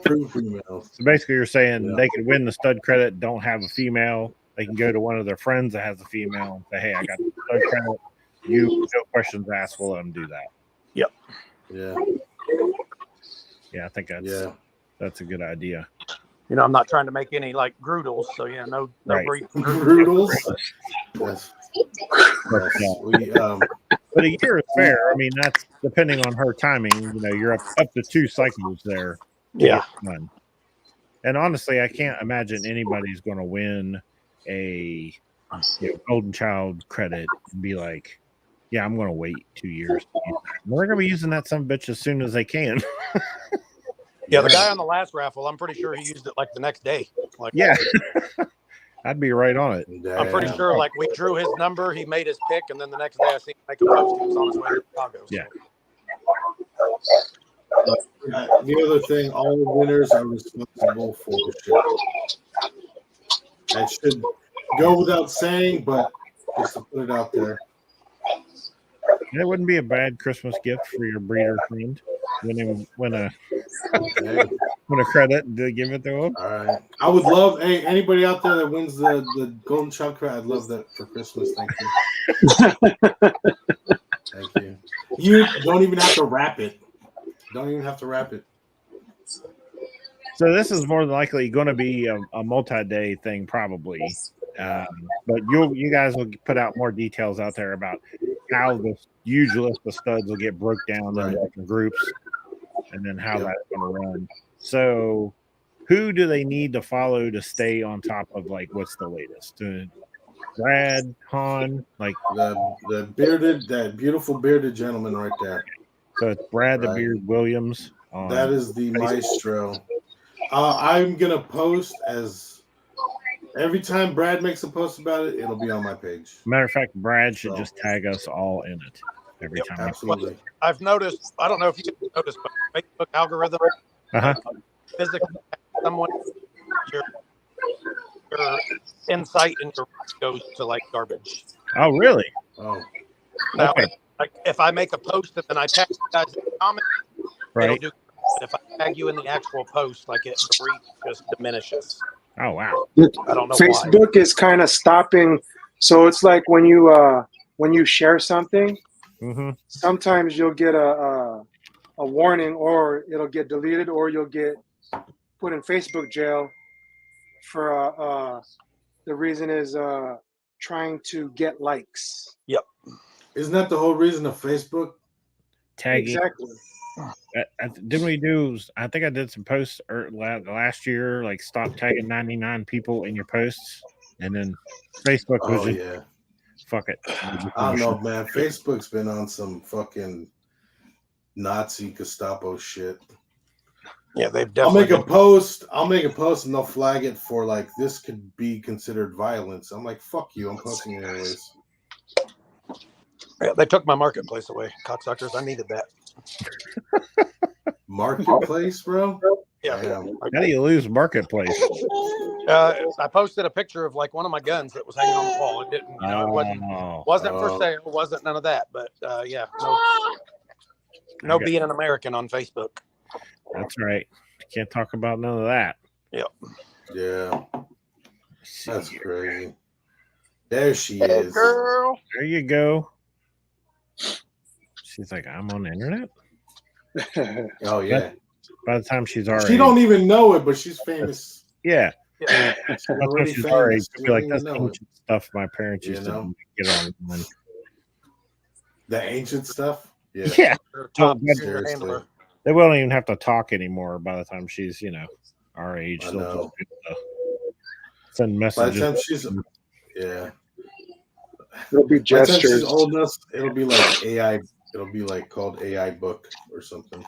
True females. So basically, you're saying they could win the stud credit, don't have a female. They can go to one of their friends that has a female and say, "Hey, I got the stud credit. You, no questions asked, will let them do that." Yep. Yeah. Yeah, I think that's a good idea. You know, I'm not trying to make any like Groodles, so yeah, no breed. Groodles. Yes. But a year is fair. I mean, that's depending on her timing. You know, you're up to 2 cycles there. Yeah. And honestly, I can't imagine anybody's going to win a golden child credit and be like, "Yeah, I'm going to wait 2 years." They're going to be using that son of a bitch as soon as they can. Yeah, the guy on the last raffle, I'm pretty sure he used it like the next day. Like, yeah. I'd be right on it. I'm pretty sure, like, we drew his number, he made his pick, and then the next day I seen him make a post. He was on his way to Chicago. So. Yeah. The other thing, all the winners are responsible for shipping. That should go without saying, but just to put it out there. It wouldn't be a bad Christmas gift for your breeder friend. Win a credit to give it to him. All right. I would love anybody out there that wins the golden child credit. I'd love that for Christmas. Thank you. Thank you. You don't even have to wrap it. Don't even have to wrap it. So this is more than likely going to be a multi-day thing, probably. But you guys will put out more details out there about how the huge list of studs will get broke down into different groups, and then how that's going to run. So, who do they need to follow to stay on top of like what's the latest? Brad, Han, like that beautiful bearded gentleman right there. So it's Brad the Beard Williams. That is the maestro. I'm gonna post as every time Brad makes a post about it, it'll be on my page. Matter of fact, Brad should just tag us all in it every time. Absolutely. I've noticed. I don't know if you noticed, but Facebook algorithm physically someone your insight and your goes to like garbage. Oh, really? Oh, now, okay. Like if I make a post and then I tag you guys in the comment, it'll Right. do. But if I tag you in the actual post, like the reach just diminishes. Oh wow. I don't know why. Facebook is kind of stopping. So it's like when you share something, Mm-hmm. sometimes you'll get a warning, or it'll get deleted, or you'll get put in Facebook jail for the reason is trying to get likes. Yep. Isn't that the whole reason of Facebook? Tagging. Exactly. Didn't we do? I think I did some posts last year, like stop tagging 99 people in your posts, and then Facebook was Oh just yeah. fuck it. I don't know, man. Facebook's been on some fucking Nazi Gestapo shit. Yeah, they've I'll definitely. make a post, and they'll flag it for like this could be considered violence. I'm like, fuck you. I'm posting it anyways. Yeah, they took my marketplace away, cocksuckers. I needed that. Marketplace, bro. Yeah. Damn. How do you lose marketplace? I posted a picture of like one of my guns that was hanging on the wall. It didn't, it wasn't for sale. Wasn't none of that. But yeah, no being an American on Facebook. That's right. Can't talk about none of that. Yep. Yeah. That's crazy. There she is. Girl. There you go. She's like, I'm on the internet. Oh yeah. By the time she's our She age, don't even know it, but she's famous. yeah. She's By the time already she's our age, famous. she'll be like, She that's don't even know it. ancient stuff my parents used to get on. The ancient stuff. Yeah. Yeah. Top Well, senior handler. they won't even have to talk anymore by the time she's, our age. I They'll know. just be able to send By the messages. time she's It'll be By the time she's gestures. old enough, it'll be like AI. It'll be like called AI book or something.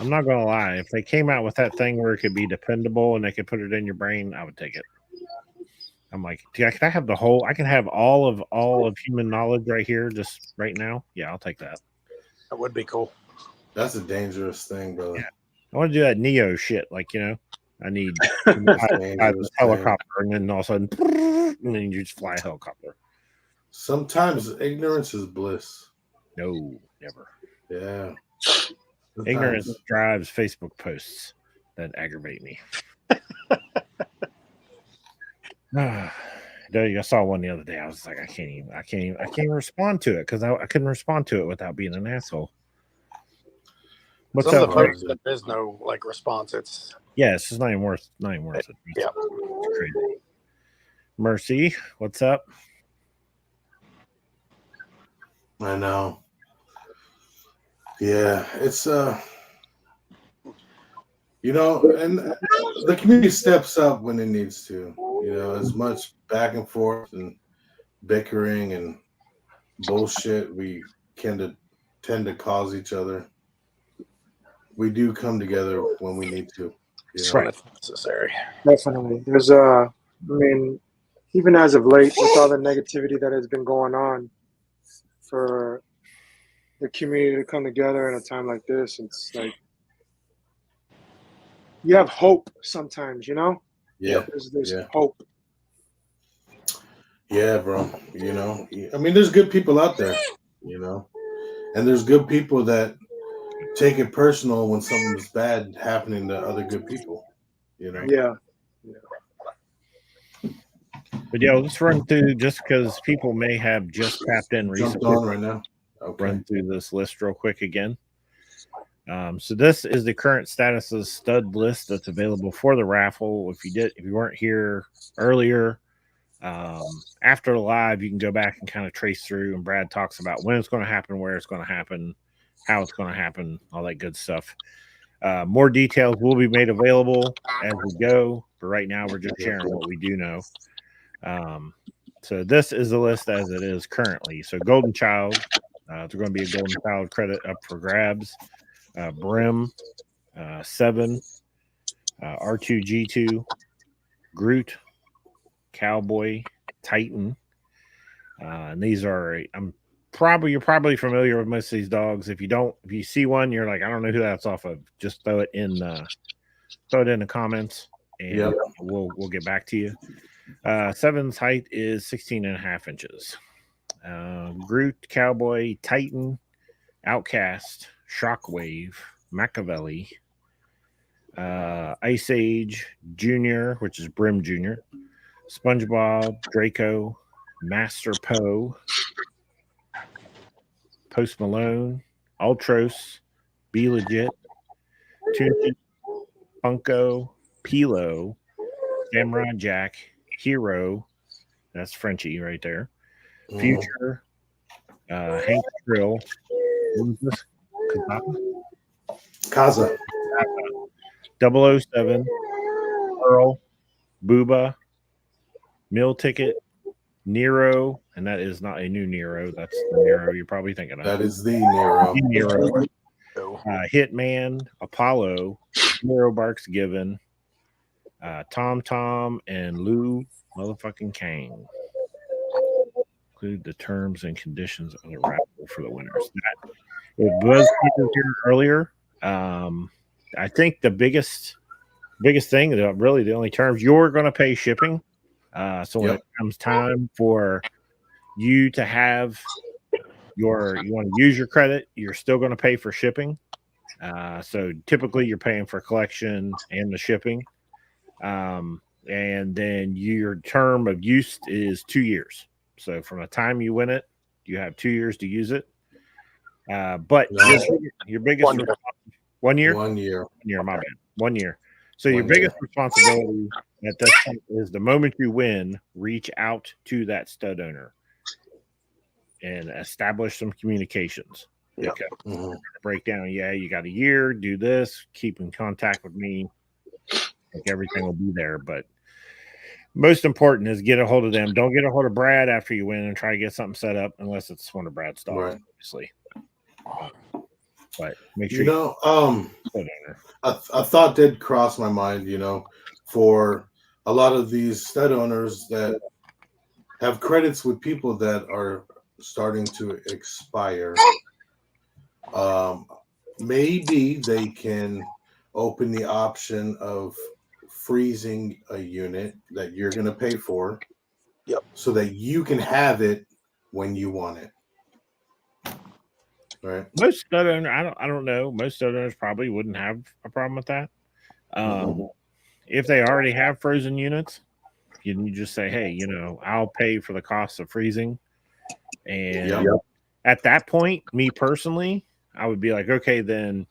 I'm not gonna lie. If they came out with that thing where it could be dependable and they could put it in your brain, I would take it. I'm like, can I have the whole? I can have all of human knowledge right here, just right now. Yeah, I'll take that. That would be cool. That's a dangerous thing, brother. Yeah. I want to do that Neo shit. Like, I need this helicopter, and then all of a sudden, and then you just fly a helicopter. Sometimes ignorance is bliss. No, never. Yeah. Sometimes. Ignorance drives Facebook posts that aggravate me. I saw one the other day. I was like, I can't even respond to it because I couldn't respond to it without being an asshole. What's Some up, of the Rick? posts, there's no response. It's It's just not even worth it. Yeah. It's crazy. Mercy, what's up? I know. Yeah, it's and the community steps up when it needs to. As much back and forth and bickering and bullshit we tend to cause each other. We do come together when we need to. when it's necessary. Definitely. There's even as of late, with all the negativity that has been going on, for the community to come together in a time like this, it's like you have hope sometimes, Yeah. There's hope. Yeah, bro. There's good people out there, and there's good people that take it personal when something's bad happening to other good people, Yeah. But let's run through, just because people may have just tapped in Jumped recently. on right now. Okay. Run through this list real quick again. So this is the current status of the stud list that's available for the raffle. If you weren't here earlier, after the live, you can go back and kind of trace through, and Brad talks about when it's going to happen, where it's going to happen, how it's going to happen, all that good stuff. More details will be made available as we go, but right now we're just sharing what we do know. So this is the list as it is currently. So Golden Child, there's going to be a Golden Child credit up for grabs. Brim, 7, R2G2, Groot, Cowboy, Titan. And these are, you're probably familiar with most of these dogs. If you see one, you're like, I don't know who that's off of. Just throw it in the comments, and we'll get back to you. 7's height is 16.5 inches. Groot, Cowboy, Titan, Outcast, Shockwave, Machiavelli, Ice Age, Junior, which is Brim Junior, SpongeBob, Draco, Master Poe, Post Malone, Ultros, Be Legit, Tunchi, Funko, Pilo, Samurai Jack, Hero, that's Frenchie right there, Future, Hank Trill, who's this? Kaza. 007, Earl, Booba, Meal Ticket, Nero, and that is not a new Nero. That's the Nero you're probably thinking of. That is the Nero. Nero. Hitman, Apollo, Nero Barks Given, Tom Tom, and Lou motherfucking Kang. Include the terms and conditions of the raffle for the winners. It was here earlier. I think the biggest thing, really the only terms, you're going to pay shipping. So when it comes time for you to have you want to use your credit, you're still going to pay for shipping. So typically you're paying for collection and the shipping. And then your term of use is 2 years. So from the time you win it, you have 2 years to use it. But your biggest 1 year? 1 year. 1 year, my bad. 1 year. So your biggest responsibility at this point is the moment you win, reach out to that stud owner and establish some communications. Yeah. Okay. Break down, you got a year, do this, keep in contact with me. Like everything will be there. But most important is get a hold of them. Don't get a hold of Brad after you win and try to get something set up unless it's one of Brad's dogs, obviously. But make sure a thought did cross my mind, for a lot of these stud owners that have credits with people that are starting to expire. Maybe they can open the option of freezing a unit that you're going to pay for, so that you can have it when you want it. Right. Most stud owners, I don't know. Most stud owners probably wouldn't have a problem with that. If they already have frozen units, you can just say, "Hey, I'll pay for the cost of freezing." And at that point, me personally, I would be like, "Okay, then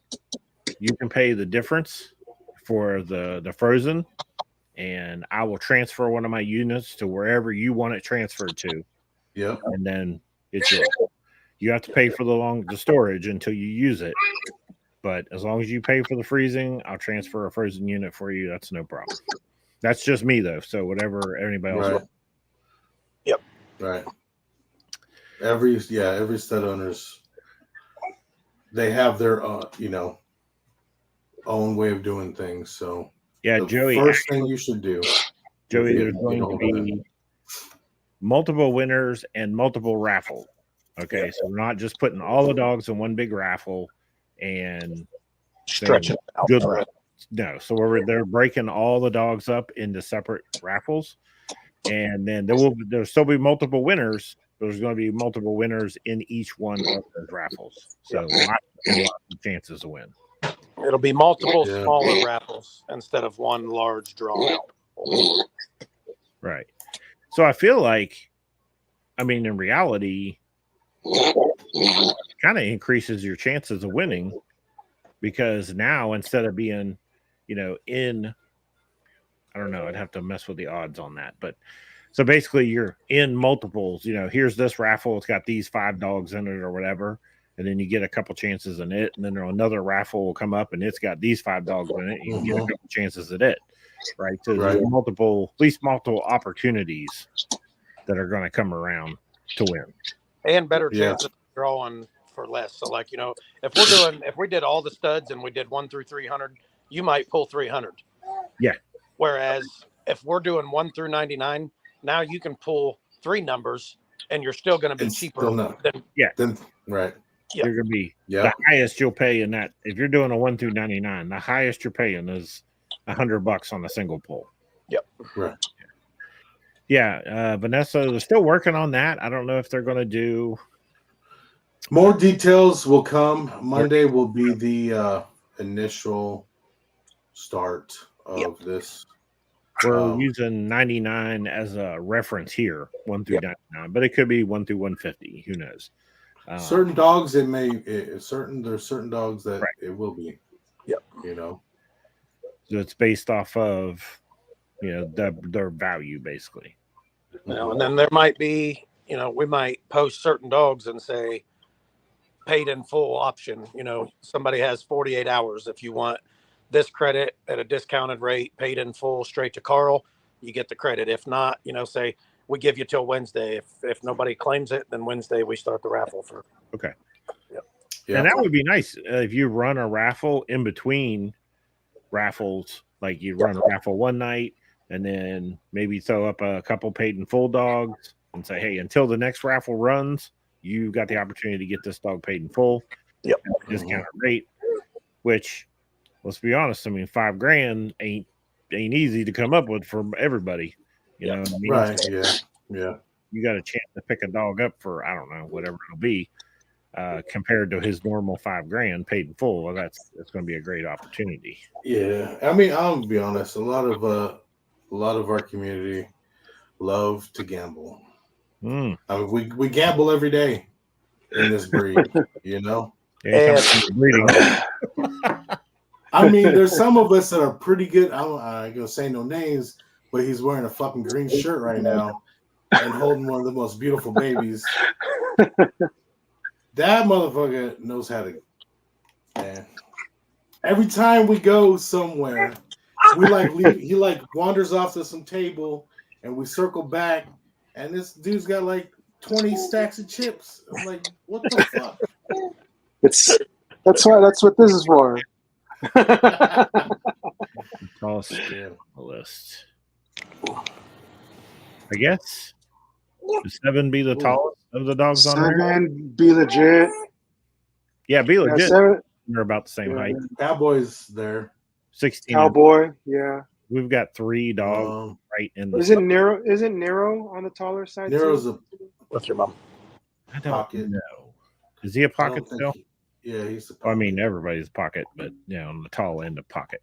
you can pay the difference for the frozen, and I will transfer one of my units to wherever you want it transferred to." And then it's yours. You have to pay for the storage until you use it. But as long as you pay for the freezing, I'll transfer a frozen unit for you. That's no problem. That's just me, though. So whatever anybody else wants. Right. Every stud owners, they have their own way of doing things. So Joey, first thing you should do, Joey, there's going to be multiple winners and multiple raffles. Okay, so we're not just putting all the dogs in one big raffle and stretch it out. Good luck. No, so they're breaking all the dogs up into separate raffles, and then there'll still be multiple winners. There's going to be multiple winners in each one of those raffles, so lots of chances to win. It'll be multiple smaller raffles instead of one large draw. Right. So I feel like, in reality, kind of increases your chances of winning, because now instead of being, I don't know, I'd have to mess with the odds on that. But so basically you're in multiples, here's this raffle, it's got these 5 dogs in it or whatever. And then you get a couple chances in it. And then another raffle will come up and it's got these 5 dogs in it. And you can get a couple chances at it. Right. So there's at least multiple opportunities that are going to come around to win. And better chances of drawing for less. So if we did all the studs and we did 1 through 300, you might pull 300. Yeah. Whereas if we're doing 1 through 99, now you can pull 3 numbers and you're still going to be cheaper. Right. You're going to be the highest you'll pay in that. If you're doing a 1 through 99, the highest you're paying is $100 on a single pull. Yep. Right. Yeah, Vanessa, they're still working on that. I don't know if they're going to do. More details will come. Monday will be the initial start of this. We're using 99 as a reference here, 1 through 99, but it could be 1 through 150. Who knows? Certain dogs, there's certain dogs that Right. it will be. Yep. You know. So it's based off of, their value basically. And then there might be, we might post certain dogs and say paid in full option. Somebody has 48 hours. If you want this credit at a discounted rate, paid in full, straight to Carl, you get the credit. If not, say we give you till Wednesday. If nobody claims it, then Wednesday we start the raffle for. Okay. Yep. Yeah. And that would be nice if you run a raffle in between raffles, like you run a raffle one night and then maybe throw up a couple paid in full dogs and say, hey, until the next raffle runs, you got the opportunity to get this dog paid in full. Yep. Discounted rate, which, let's be honest, I mean, $5,000 ain't easy to come up with for everybody. You know what I mean? Right. So Yeah. you got a chance to pick a dog up for, I don't know, whatever it'll be, compared to his normal $5,000 paid in full. Well, that's going to be a great opportunity. Yeah. I mean, I'll be honest. A lot of our community love to gamble. Mm. I mean, we gamble every day in this breed. Yeah, breeding. I mean, there's some of us that are pretty good. I'm gonna say no names, but he's wearing a fucking green shirt right now and holding one of the most beautiful babies. That motherfucker knows how to. Man. Every time we go somewhere, he wanders off to some table, and we circle back, and this dude's got like 20 stacks of chips. I'm like, what the fuck? That's what this is for. Tallest on the list. I guess. Would 7 be the tallest of the dogs on there? 7, be legit. Yeah, be legit. Yeah, 7. They're about the same height. Cowboys there. 16. Cowboy, yeah. We've got 3 dogs right in the. Isn't Nero on the taller side? Nero's a with your mom. I don't pocket. know. Is he a pocket still? Yeah, he's the pocket. I mean, everybody's pocket, but on the tall end of pocket.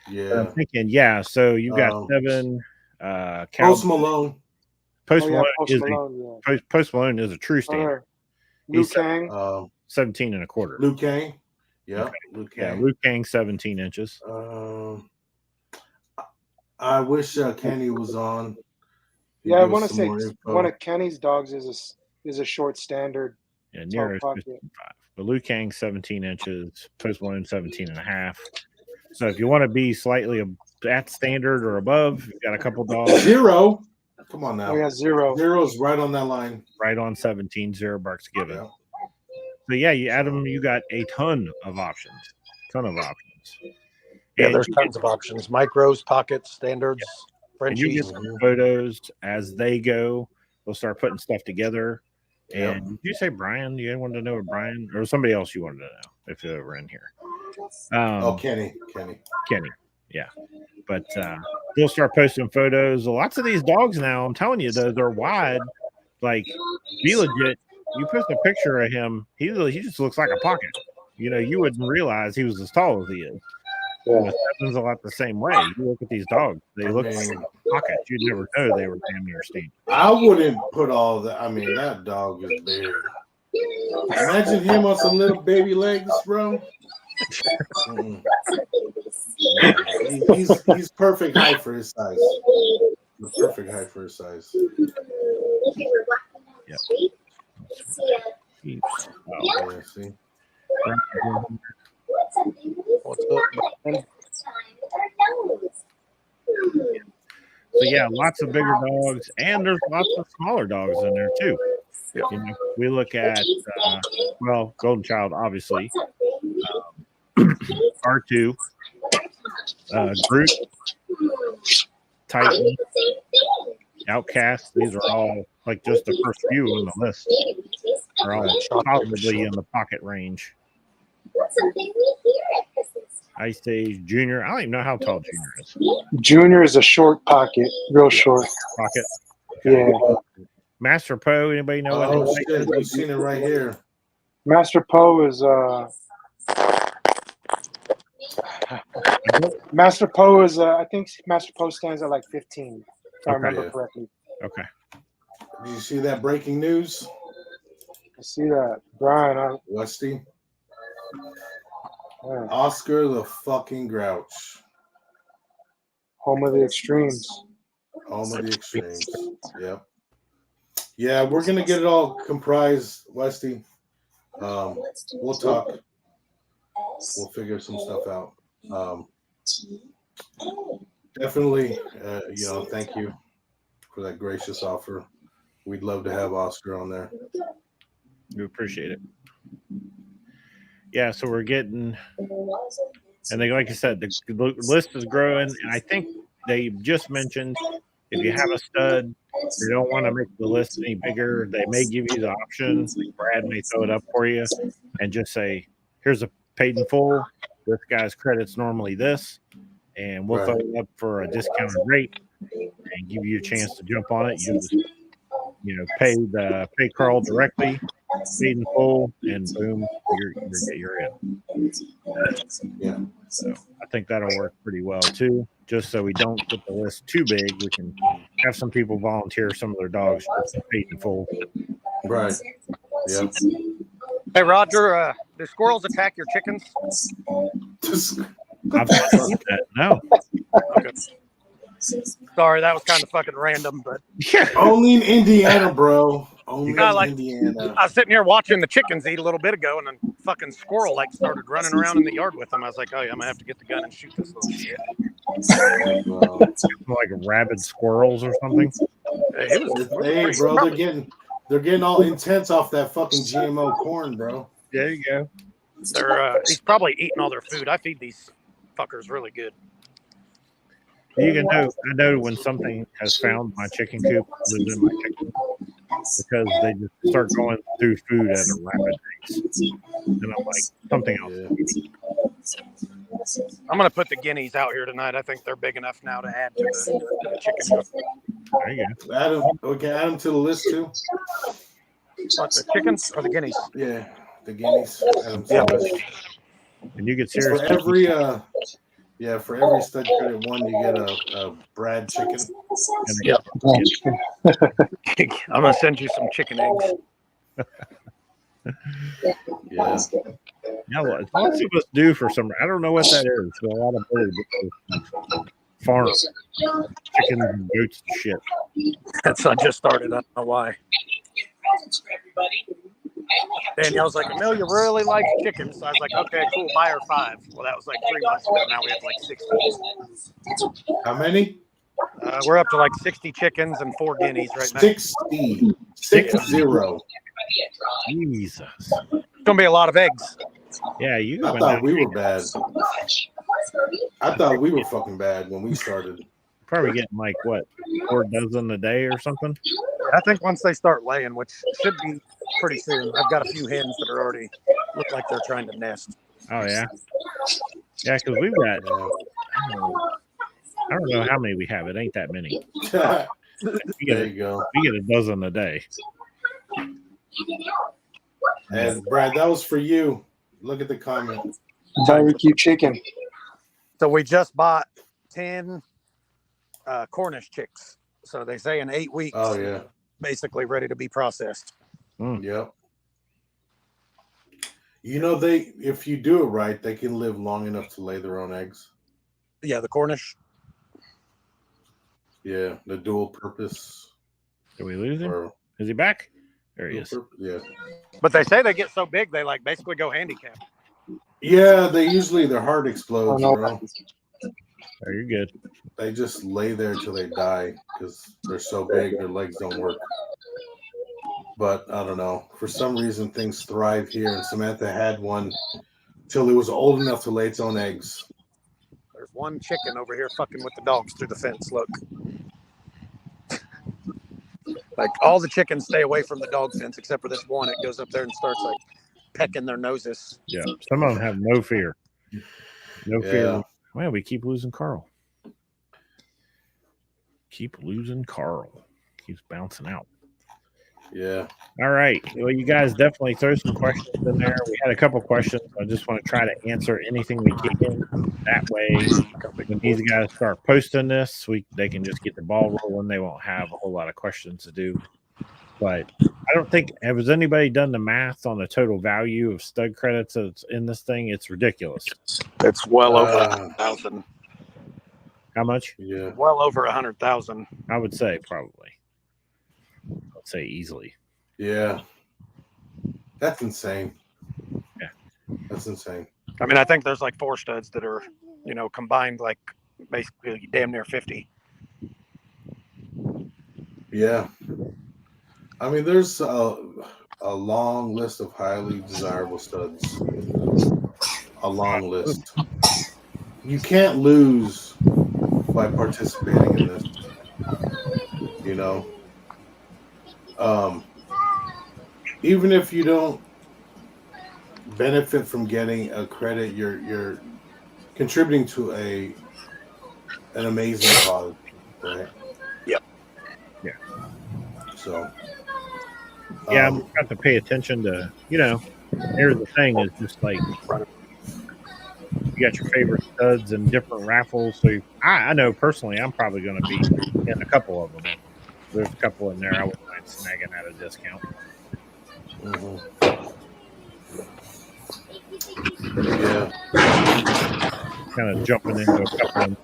Yeah. But I'm thinking, so you got 7. Post Malone. Post Malone is a true standard. Liu Kang. 17 and a quarter. Liu Kang. Yeah. Okay. Liu Kang. Yeah, Liu Kang 17 inches. I wish Kenny was on. Yeah, I want to say one of Kenny's dogs is a short standard. Yeah, Nero's 55. But Liu Kang 17 inches, Post Malone 17 and a half. So if you want to be slightly at standard or above, you got a couple dogs. 0. Come on now. Oh yeah, 0. 0's right on that line. Right on 17, $0 given. Yeah. So yeah, you Adam, you got a ton of options. Yeah, And there's tons of options. Micros, pockets, standards, and you Frenchies. get some photos as they go. They'll start putting stuff together. And did you say Brian? You wanted to know what Brian or somebody else you wanted to know if they were in here? Kenny. Yeah. But they'll start posting photos. Lots of these dogs now, I'm telling you, those are wide. Like, be legit. You post a picture of him, he just looks like a pocket. You wouldn't realize he was as tall as he is. Yeah. It happens a lot the same way. You look at these dogs; they look like pockets. You'd never know they were damn near standing. I wouldn't put all that. I mean, that dog is big. Imagine him on some little baby legs, bro. He's perfect height for his size. Perfect height for his size. Yeah. Oh, yeah, see. What's up, man? So yeah, lots of bigger dogs, and there's lots of smaller dogs in there too. Yeah. We look at Golden Child, obviously, R2, Groot, Titan, Outcast. These are all like just the first few on the list. They're all probably in the pocket range. Ice Age, Junior. I don't even know how tall Junior is. Junior is a short pocket, real short. Pocket. Okay. Yeah. Master Poe. Anybody know what Oh his shit, we've seen it right here. Master Poe is Master Poe is I think Master Poe stands at like 15, if I Okay. remember Yeah. correctly. Okay. Did you see that breaking news, I see that. Brian, Westy? man, Oscar the fucking Grouch. home of the extremes. Home of the extremes. Yep. Yeah, we're gonna get it all comprised, Westy. We'll talk. We'll figure some stuff out. Definitely, thank you for that gracious offer. We'd love to have Oscar on there. We appreciate it. Yeah, so we're getting, and they, like I said, the list is growing. And I think they just mentioned if you have a stud, you don't want to make the list any bigger. They may give you the option. Brad may throw it up for you and just say, "Here's a paid in full. This guy's credit's normally this, and we'll throw it up for a discounted rate and give you a chance to jump on it. You just, pay Carl directly, paid in full, and boom, you're in." Yeah. So I think that'll work pretty well too. Just so we don't get the list too big, we can have some people volunteer some of their dogs just paid in full. Right. Yeah. Hey, Roger, do squirrels attack your chickens? I've not seen that. No. Okay. Sorry, that was kind of fucking random, but Yeah. Only in Indiana, bro. Only I in like- Indiana. I was sitting here watching the chickens eat a little bit ago, and a fucking squirrel started running around in the yard with them. I was like, oh yeah, I'm gonna have to get the gun and shoot this little shit. Like rabid squirrels or something. Hey, Hey, bro, they're getting all intense off that fucking GMO corn, bro. There you go. He's probably eating all their food. I feed these fuckers really good. You can know. I know when something has found my chicken coop, lives in my chicken, because they just start going through food at a rapid pace, and I'm like, something else. I'm gonna put the guineas out here tonight. I think they're big enough now to add to the chicken coop. There you go. Adam, we can add them to the list too. What, the chickens or the guineas? Yeah, the guineas. Add them to Yeah. the list. And you get For serious. every stud credit one, you get a Brad chicken. Yeah. I'm gonna send you some chicken eggs. Yeah. Yeah, well, lots of us do for some. I don't know what that is. But a lot of really farm chickens and goats and shit. That's I just started. I don't know why. Danielle's like, Amelia really likes chickens. So I was like, okay, cool, buy her 5. Well, that was like 3 months ago. Now we have like 60. How many? We're up to like 60 chickens and 4 guineas right now. 60. 60. Jesus. It's gonna be a lot of eggs. Yeah, you. I thought we were bad. I thought we were fucking bad when we started. Probably getting like what, 4 dozen a day or something. I think once they start laying, which should be pretty soon, I've got a few hens that are already look like they're trying to nest. Oh yeah, yeah. Because we've got. I don't know how many we have. It ain't that many. There you go. We get a dozen a day. And Brad, that was for you. Look at the comment. Barbecue chicken. So we just bought 10 Cornish chicks. So they say in 8 weeks. Oh yeah. Basically ready to be processed. Yep. You know, if you do it right, they can live long enough to lay their own eggs. Yeah, the Cornish. Yeah, the dual purpose. Did we lose him? Is he back? There he is. Yeah. But they say they get so big they like basically go handicap. Yeah, their heart explodes, bro. Oh, you're good. They just lay there till they die because they're so big, their legs don't work. But I don't know. For some reason, things thrive here, and Samantha had one till it was old enough to lay its own eggs. There's one chicken over here fucking with the dogs through the fence. Look. Like all the chickens stay away from the dog fence except for this one. It goes up there and starts like pecking their noses. Yeah. Some of them have no fear. No fear. Well, we keep losing Carl. Keep losing Carl. Keeps bouncing out. Yeah. All right. Well, you guys definitely throw some questions in there. We had a couple questions. I just want to try to answer anything we can. That way, when these guys start posting this, they can just get the ball rolling. They won't have a whole lot of questions to do. But I don't think has anybody done the math on the total value of stud credits that's in this thing? It's ridiculous. It's well over 100,000. How much? Yeah. Well over 100,000. I would say probably. I'd say easily. Yeah. That's insane. Yeah. That's insane. I mean, I think there's like 4 studs that are, combined like basically damn near 50. Yeah. I mean, there's a long list of highly desirable studs. A long list. You can't lose by participating in this. Even if you don't benefit from getting a credit, you're contributing to an amazing cause, right? Yep. Yeah. So. Yeah, I'm got to pay attention to. Here's the thing: is just like you got your favorite studs and different raffles. So I know personally, I'm probably going to be in a couple of them. There's a couple in there I wouldn't mind snagging at a discount. Mm-hmm. Yeah. Kind of jumping into a couple of them.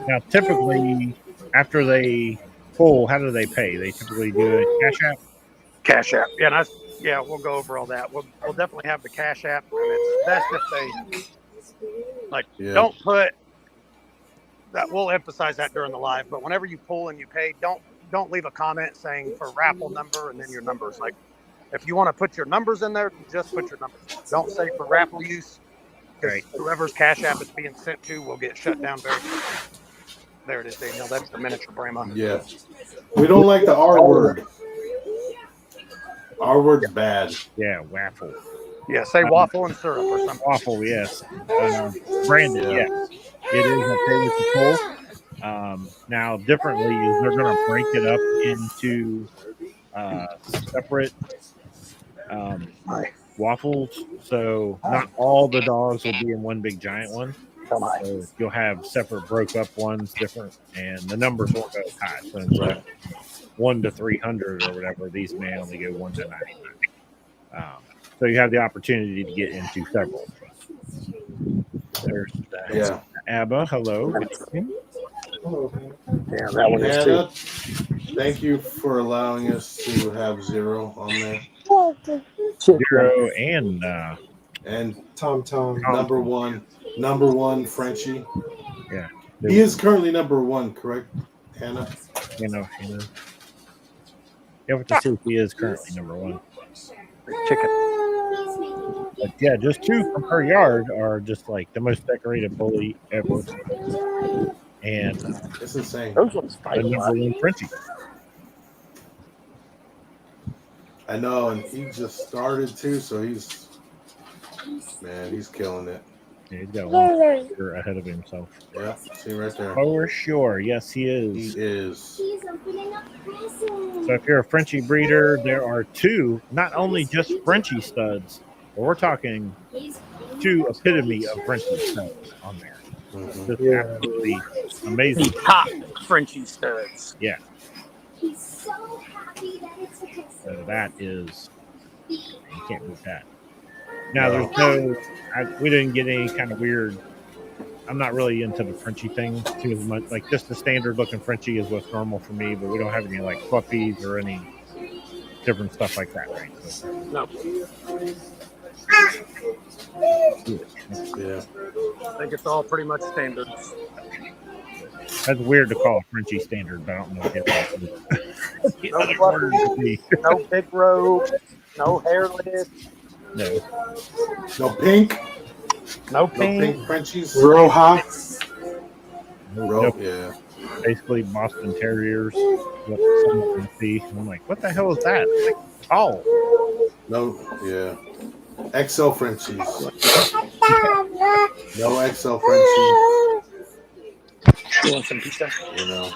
Now, typically, after they pull, how do they pay? They typically do a Cash App? Cash App. Yeah, we'll go over all that. We'll definitely have the Cash App, and it's best if they don't put that. We'll emphasize that during the live, but whenever you pull and you pay, don't leave a comment saying for raffle number and then your numbers. Like, if you want to put your numbers in there, just put your numbers. Don't say for raffle use. Right. Whoever's Cash App is being sent to will get shut down very quickly. There it is, Daniel. That's the miniature Brahma. Yeah. We don't like the R word. R word's bad. Yeah, waffle. Yeah, say waffle and syrup or something. Waffle, yes. Branded, yes. It is a pay with the pull. Now, differently is they're going to break it up into separate waffles. So not all the dogs will be in one big giant one. So you'll have separate broke up ones, different, and the numbers won't go as high. So instead of 1 to 300 or whatever, these may only go 1 to 99. So you have the opportunity to get into several. There's Abba. Hello. Yeah, that one is too. Thank you for allowing us to have 0 on there. 0 and Tom. Number one, Frenchie. Yeah. He is currently number 1, correct, Hannah? You have to see if he is currently number 1. Chicken. But yeah, just 2 from her yard are just like the most decorated bully ever. And it's insane. Those ones fight. The number 1 Frenchie. I know, and he just started too, so he's killing it. Yeah, he's got a long career ahead of himself. Yeah, see right there. For sure. Yes, he is. He is. So if you're a Frenchie breeder, there are 2, not only just Frenchie studs, but we're talking 2 epitome of Frenchie studs on there. Mm-hmm. Just absolutely amazing. The top Frenchie studs. Yeah. He's so happy that it's a So that is, you can't beat that. Now, there's we didn't get any kind of weird. I'm not really into the Frenchie thing too much. Like, just the standard looking Frenchie is what's normal for me, but we don't have any like fluffies or any different stuff like that, right? So, No. Yeah. I think it's all pretty much standards. That's weird to call a Frenchie standard, but I don't know what it is. No big robe, no hair lid, No pink. no pink. No pink Frenchies. Roja. Yeah. Basically, Boston Terriers. What someone can see. I'm like, what the hell is that? Like, tall. No. Yeah. XL Frenchies. No XL Frenchies. You want some pizza? You know.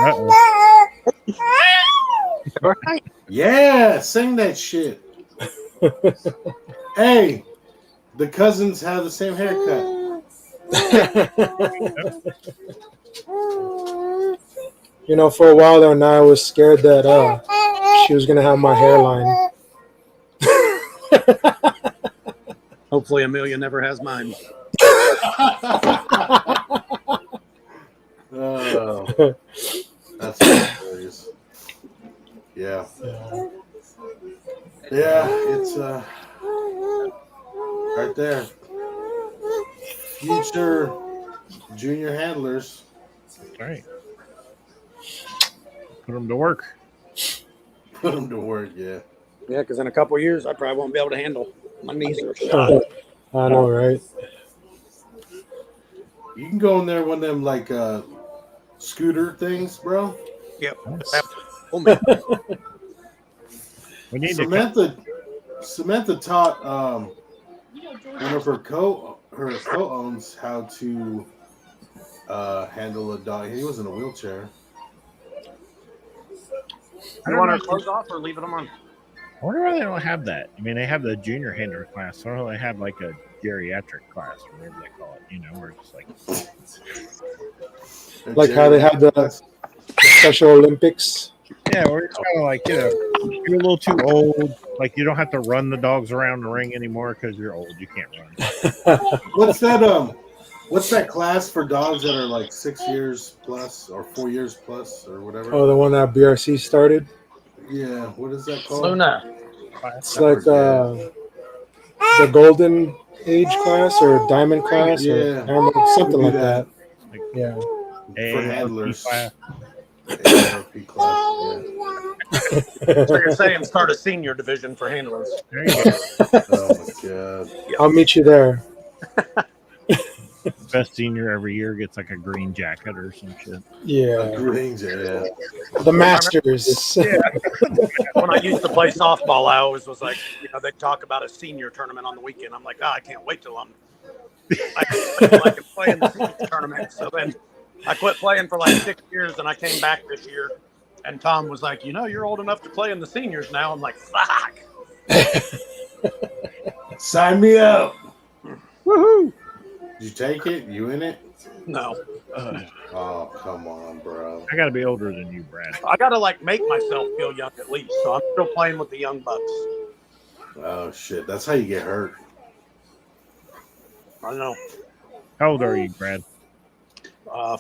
Uh-oh. Yeah, sing that shit. Hey, the cousins have the same haircut. You know, for a while there, now I was scared that she was gonna have my hairline. Hopefully, Amelia never has mine. Oh, that's hilarious. Yeah. Yeah, it's right there. Future junior handlers. That's right. Put them to work. Put them to work, yeah. Yeah, because in a couple of years, I probably won't be able to handle. My knees are shot. I know, right? You can go in there one of them like scooter things, bro. Yep. Nice. Oh, man. We need to. Samantha taught one of her co-owns how to handle a dog. He was in a wheelchair. You want our clothes off or leave them on? I wonder why they don't have that. I mean, they have the junior handler class. So they have like a geriatric class, or whatever they call it. You know, where it's like how they have the Special Olympics. Yeah, where it's kind of like, you know, you're a little too old. Like you don't have to run the dogs around the ring anymore because you're old. You can't run. What's that class for dogs that are like 6 years plus or 4 years plus or whatever? Oh, the one that BRC started. Yeah, what is that called? Luna. It's like the golden age class or diamond class, Yeah. or emerald, something like that. Like, Yeah. For handlers. class. AARP class. Yeah. So you're saying start a senior division for handlers? There you go. Oh my god. I'll meet you there. Best senior every year gets like a green jacket or some shit. Yeah. Greens, yeah. The Masters. Yeah. When I used to play softball, I always was like, you know, they'd talk about a senior tournament on the weekend. I'm like, I can't wait till I can play in the senior tournament. So then I quit playing for like 6 years, and I came back this year. And Tom was like, you know, you're old enough to play in the seniors now. I'm like, fuck. Sign me up. Woohoo! Did you take it? You in it? No. Oh, come on, bro. I got to be older than you, Brad. I got to like make myself feel young at least. So I'm still playing with the young bucks. Oh shit, that's how you get hurt. I know. How old are you, Brad?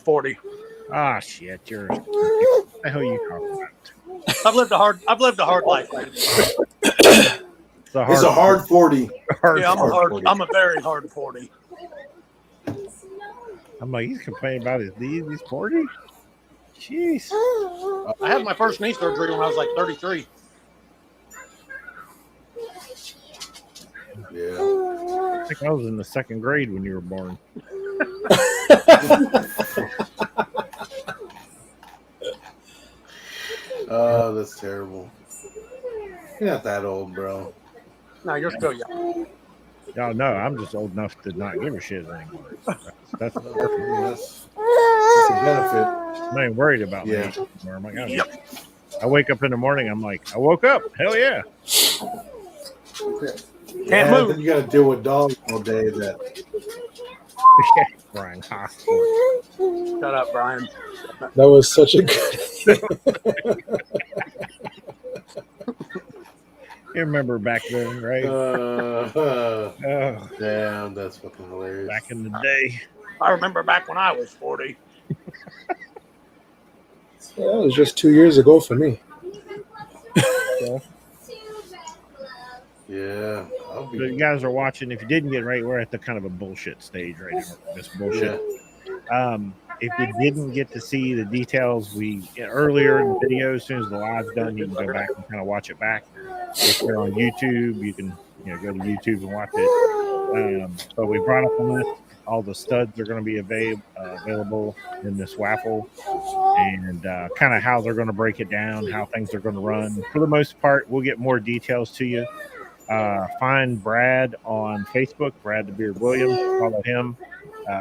40. Ah, shit. You're. What the hell are you talking about? I've lived a hard life. Man. It's a hard 40. Yeah, I'm 40. I'm a very hard 40. I'm like, he's complaining about his knees. He's 40? Jeez. I had my first knee surgery when I was like 33. Yeah. I think I was in the second grade when you were born. Oh, that's terrible. You're not that old, bro. No, you're still young. No, no, I'm just old enough to not give a shit anymore. That's perfect. That's a benefit. I'm not even worried about Yeah. me anymore. I'm like, I wake up in the morning, I'm like, I woke up. Hell yeah. Can't move. Then you got to deal with dogs all day. Brian Hospital. Shut up, Brian. That was such a good. You remember back then, right? Oh, Damn, that's fucking hilarious. back in the day. I remember back when I was 40. That was just 2 years ago for me. Yeah, I'll So you be. guys are watching. If you didn't get right, we're at the kind of a bullshit stage right now. This bullshit. If you didn't get to see the details earlier in the video, as soon as the live's done, you can go back and kind of watch it back. If you're on YouTube, you can go to YouTube and watch it. But we brought up the list. All the studs are going to be available in this raffle, and kind of how they're going to break it down, how things are going to run. For the most part, we'll get more details to you. Find Brad on Facebook, Brad the Beard Williams. Follow him.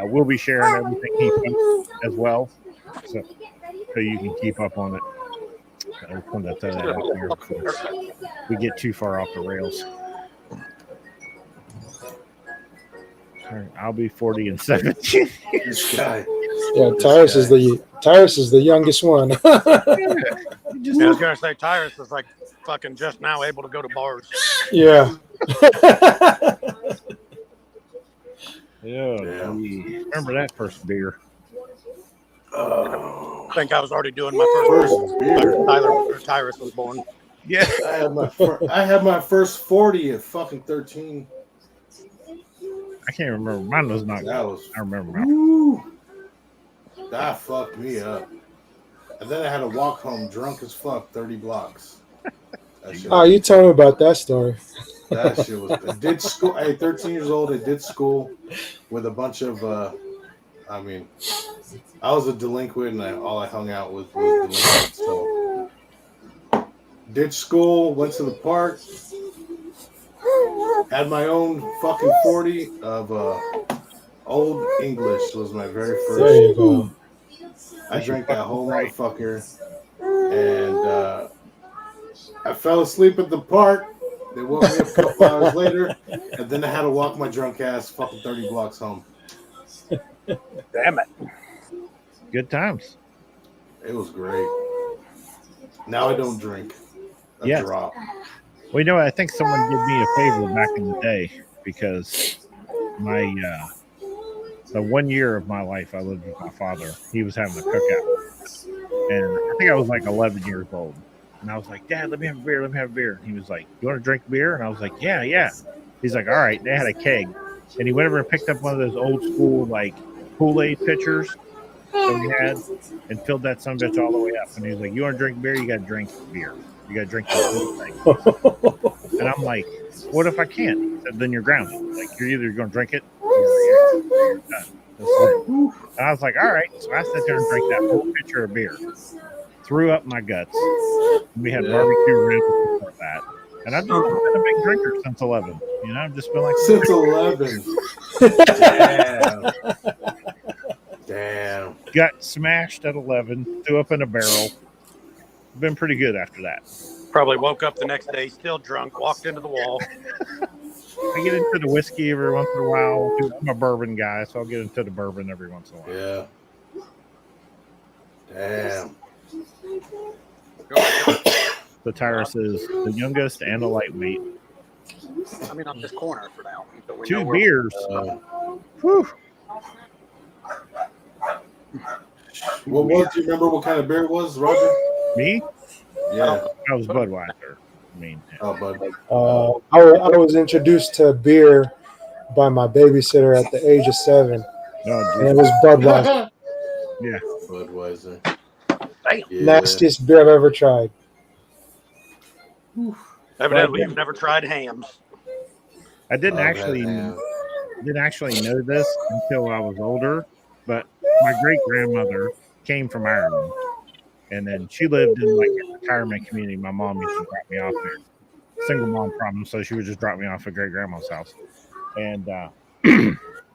We'll be sharing everything he posts as well. So so you can keep up on it. I just wanted to throw that out there before we get too far off the rails. All right, I'll be 40 and 17. This guy. Yeah, Tyrus is the youngest one. I was gonna say Tyrus is like fucking just now able to go to bars. Yeah. Yeah, remember that first beer? I think I was already doing my first beer. Tyrus was born. Yeah, I had my first 40 at fucking 13. I can't remember. Mine was not. That was. I remember. Woo, that fucked me up. And then I had to walk home drunk as fuck 30 blocks. Oh, you told me about that story. That shit was. I did school. Hey, 13 years old. I did school with a bunch of. I mean, I was a delinquent, and all I hung out with was delinquents. So, did school. Went to the park. Had my own fucking 40 of Old English. Was my very first. There you go. I drank that whole motherfucker, and I fell asleep at the park. They woke me up a couple hours later, and then I had to walk my drunk ass fucking 30 blocks home. Damn it. Good times. It was great. Now I don't drink. A Yes. drop. Well, you know, I think someone did me a favor back in the day because my the 1 year of my life I lived with my father. He was having a cookout, and I think I was like 11 years old. And I was like, Dad, let me have a beer. Let me have a beer. And he was like, you want to drink beer? And I was like, yeah. He's like, all right. They had a keg, and he went over and picked up one of those old school like Kool-Aid pitchers that we had, and filled that son of a bitch all the way up. And he was like, you want to drink beer? You got to drink beer. You got to drink the whole thing. And I'm like, what if I can't? He said, then you're grounded. Like, you're either going to drink it or you're done. And I was like, all right. So I sat there and drank that whole pitcher of beer. Threw up my guts. We had barbecue ribs before that. And I've just been a big drinker since 11. You know, I've just been like... Since 11. Damn. Got smashed at 11. Threw up in a barrel. Been pretty good after that. Probably woke up the next day still drunk, walked into the wall. I get into the whiskey every once in a while. I'm a bourbon guy, so I'll get into the bourbon every once in a while. Yeah. Damn. The Tyrus is the youngest and a lightweight. I mean, I'm just corner for now. So we know 2 where- beers. Whew. What do you remember what kind of beer it was, Roger? Me? Yeah. I was Budweiser. I mean, Oh, bud. I was introduced to beer by my babysitter at the age of 7, no, and it was Budweiser. yeah. Budweiser. Damn. Yeah. Nastiest beer I've ever tried. Evidently, you've never tried hams. I didn't Love actually that, man. know this until I was older, but my great grandmother came from Ireland, and then she lived in like a retirement community. My mom used to drop me off there. Single mom problem, so she would just drop me off at great grandma's house. And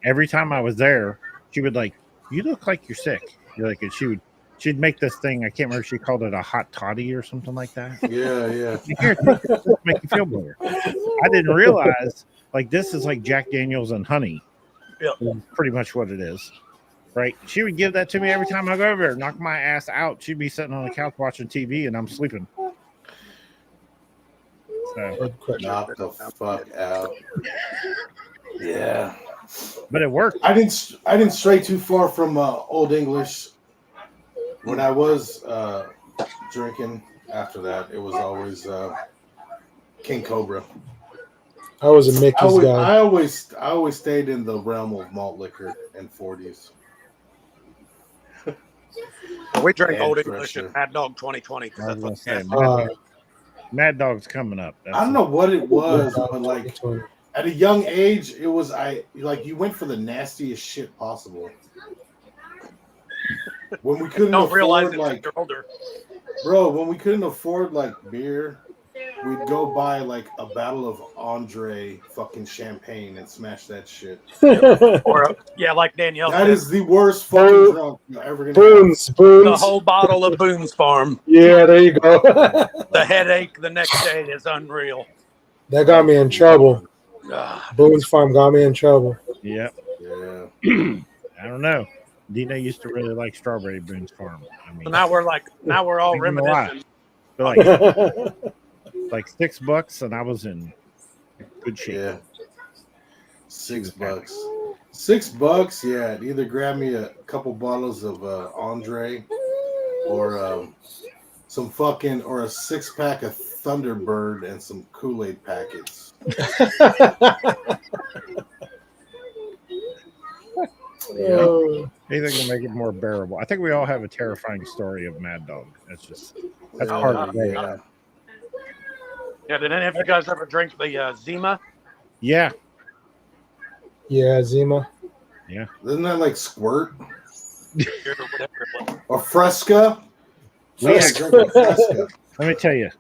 every time I was there, she would like, "You look like you're sick." You're like, and she'd make this thing. I can't remember. She called it a hot toddy or something like that. Yeah. Here, take this, to make you feel better. I didn't realize like this is like Jack Daniels and honey. Yeah. Is pretty much what it is. Right? She would give that to me every time I go over there, knock my ass out. She'd be sitting on the couch watching TV and I'm sleeping. So, Knock the fuck out. Yeah. but it worked. I didn't stray too far from Old English. When I was drinking after that, it was always King Cobra. I was a Mickey's guy. I always stayed in the realm of malt liquor and 40s. We drank And Old English fresher. and Mad Dog 2020. 'cause I was that's gonna what say, Mad Dog's coming up. I don't know what it was, but like at a young age, it was you went for the nastiest shit possible. When we couldn't don't realize afford it like until you're older. bro, when we couldn't afford like beer we'd go buy like a bottle of Andre fucking champagne and smash that shit. Or yeah, like Danielle That said, is the worst fucking Boom. drunk you're ever gonna Boons, the Boons. whole bottle of Boone's Farm. Yeah, there you go. The headache the next day is unreal. That got me in trouble. Ah, Boone's Farm got me in trouble. Yep. Yeah. I don't know. Dina used to really like Strawberry Boone's Farm. I mean, so now we're all Not gonna lie. reminiscing. but like $6, and I was in good shape. Yeah. $6. $6, yeah. Either grab me a couple bottles of Andre or some fucking or a 6-pack of Thunderbird and some Kool-Aid packets. Yeah. Anything to make it more bearable. I think we all have a terrifying story of Mad Dog. That's part of it. Yeah. Yeah, did any of you guys ever drink the Zima? Yeah. Yeah, Zima. Yeah. Isn't that like Squirt Or whatever it was. or Fresca? Fresca. Fresca. Let me tell you,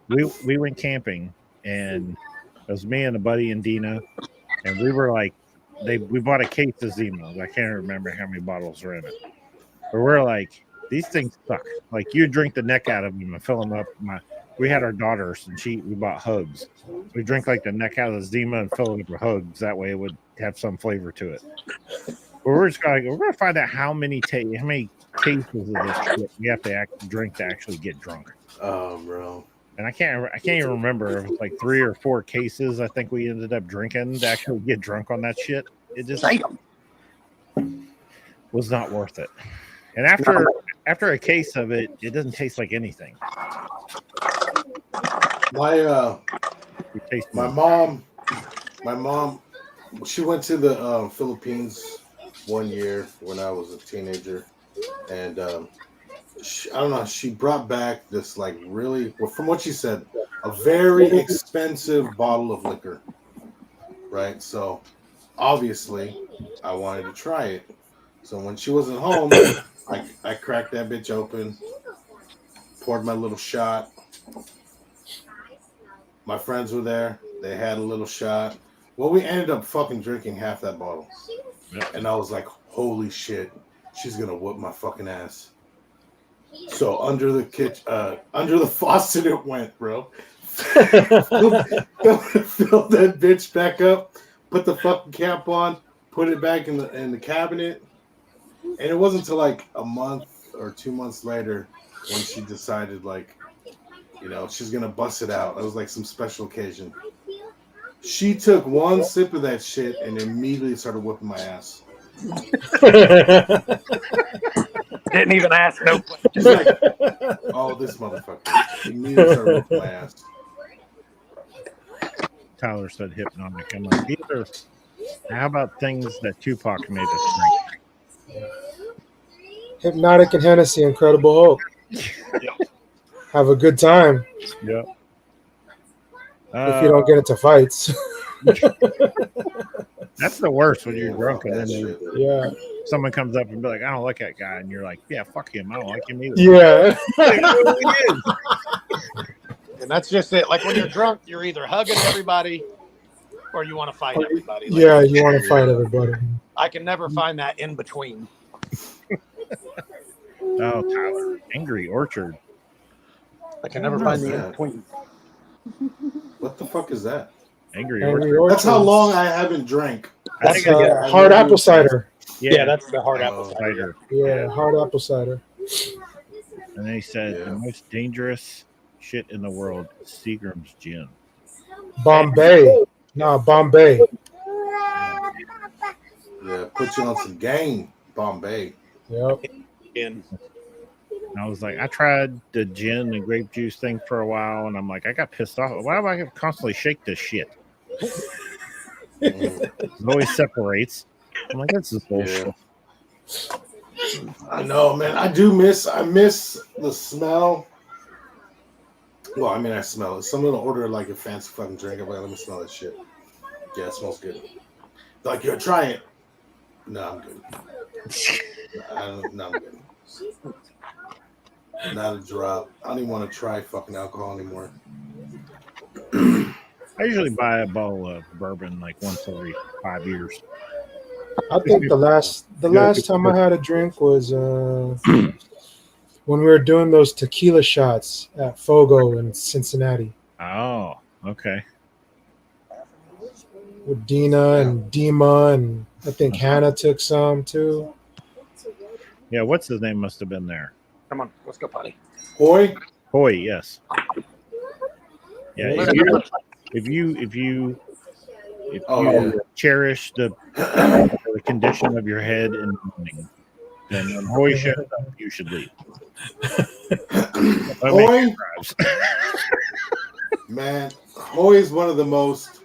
we went camping, and it was me and a buddy and Dina, and we were like, we bought a case of Zima. I can't remember how many bottles are in it, but we're like, these things suck. Like, you drink the neck out of them and fill them up. We had our daughters, and we bought Hugs. We drink like the neck out of the Zima and fill it up with Hugs. That way, it would have some flavor to it. But we're gonna find out how many cases of this shit we have to drink to actually get drunk. Oh, bro. And I can't even remember. It was like 3 or 4 cases I think we ended up drinking to actually get drunk on that shit. It just was not worth it. And after a case of it, it doesn't taste like anything. My mom, she went to the Philippines one year when I was a teenager, and I don't know. She brought back this like really, well, from what she said, a very expensive bottle of liquor. Right, so obviously I wanted to try it. So when she wasn't home, I cracked that bitch open, poured my little shot. My friends were there. They had a little shot. Well, we ended up fucking drinking half that bottle. Yep. And I was like, holy shit, she's gonna whoop my fucking ass. So under the faucet it went, bro. Fill that bitch back up, put the fucking cap on, put it back in the cabinet. And it wasn't until like a month or 2 months later when she decided, like, you know, she's gonna bust it out. It was like some special occasion. She took one sip of that shit and immediately started whooping my ass. Didn't even ask no questions. She's like, oh, this motherfucker. Immediately started whooping my ass. Tyler said hypnotic. I'm like, how about things that Tupac made us drink? Hypnotic and Hennessy, Incredible Hope. Have a good time. Yep. If you don't get into fights. That's the worst when you're drunk and That then Yeah. someone comes up and be like, I don't like that guy. And you're like, yeah, fuck him. I don't like him either. Yeah. And that's just it. Like when you're drunk, you're either hugging everybody or you want to fight everybody. Like, Yeah, you want to fight everybody. I can never find that in between. Oh, Tyler. Angry Orchard. I can never find the in between. What the fuck is that? Angry Angry Orchard. That's how long I haven't drank. I That's think I get hard apple cider. Yeah, that's the hard apple cider. cider. Yeah, hard apple cider. And then he said Yeah. the most dangerous shit in the world is Seagram's gin. Bombay. No, Bombay. Yeah, put you on some game, Bombay. Yep. And And I was like, I tried the gin and grape juice thing for a while, and I'm like, I got pissed off. Why do I have to constantly shake this shit? It always separates. I'm like, this is bullshit. I know, man. I miss the smell. Well, I mean, I smell it. Someone will order like a fancy fucking drink. I'm like, let me smell that shit. Yeah, it smells good. They're like, yo, try it. No, I'm good. I'm good. Not a drop. I don't even want to try fucking alcohol anymore. I usually buy a bottle of bourbon like once every 5 years. I think the last time I had a drink was when we were doing those tequila shots at Fogo in Cincinnati Oh, okay. with Dina and Dima, and I think Hannah took some too. Yeah, what's his name must have been there. Come on, let's go, potty. Boy, Hoy, yes. Yeah, Yeah. if you Oh, yeah. cherish the condition of your head in the morning, then when Hoy shows up, you should leave. Hoy, man, Hoy is one of the most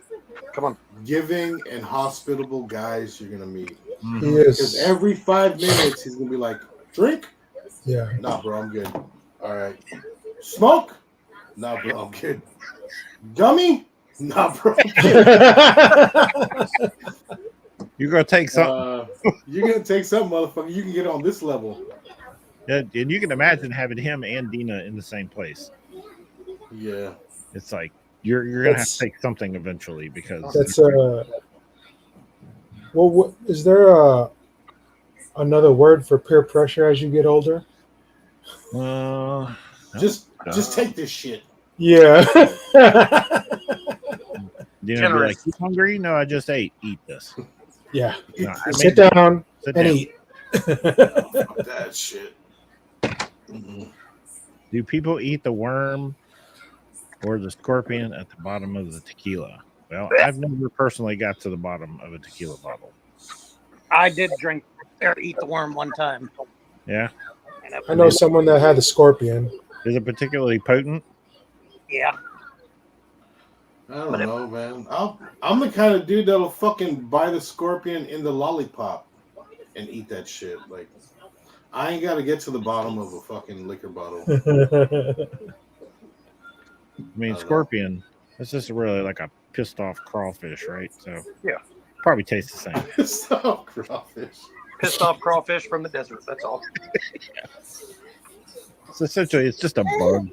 giving and hospitable guys you're gonna meet. He Because is. every 5 minutes he's gonna be like, "Drink? Yeah. Nah, bro, I'm good. All right. Smoke? Nah, bro, I'm good. Gummy? Nah, bro, I'm good. You're gonna take something. You're gonna take something, motherfucker. You can get on this level. Yeah, and you can imagine having him and Dina in the same place. Yeah. It's like you're gonna have to take something eventually because That's well, what, is there another word for peer pressure as you get older? Just take this shit. Yeah. Dina be like, "You hungry? No, I just ate. Eat this." Yeah. No, I Sit made- down sit and down. eat. Fuck that shit. Mm-mm. Do people eat the worm or the scorpion at the bottom of the tequila? Well, I've never personally got to the bottom of a tequila bottle. I did drink or eat the worm one time. Yeah. I know someone that had the scorpion. Is it particularly potent? Yeah. I don't know, man. I'm the kind of dude that'll fucking buy the scorpion in the lollipop and eat that shit. Like, I ain't got to get to the bottom of a fucking liquor bottle. I mean, scorpion, that's just really like a pissed off crawfish, right? So, yeah. Probably tastes the same. Pissed off crawfish. Pissed off crawfish from the desert. That's all. So essentially, it's just a bug.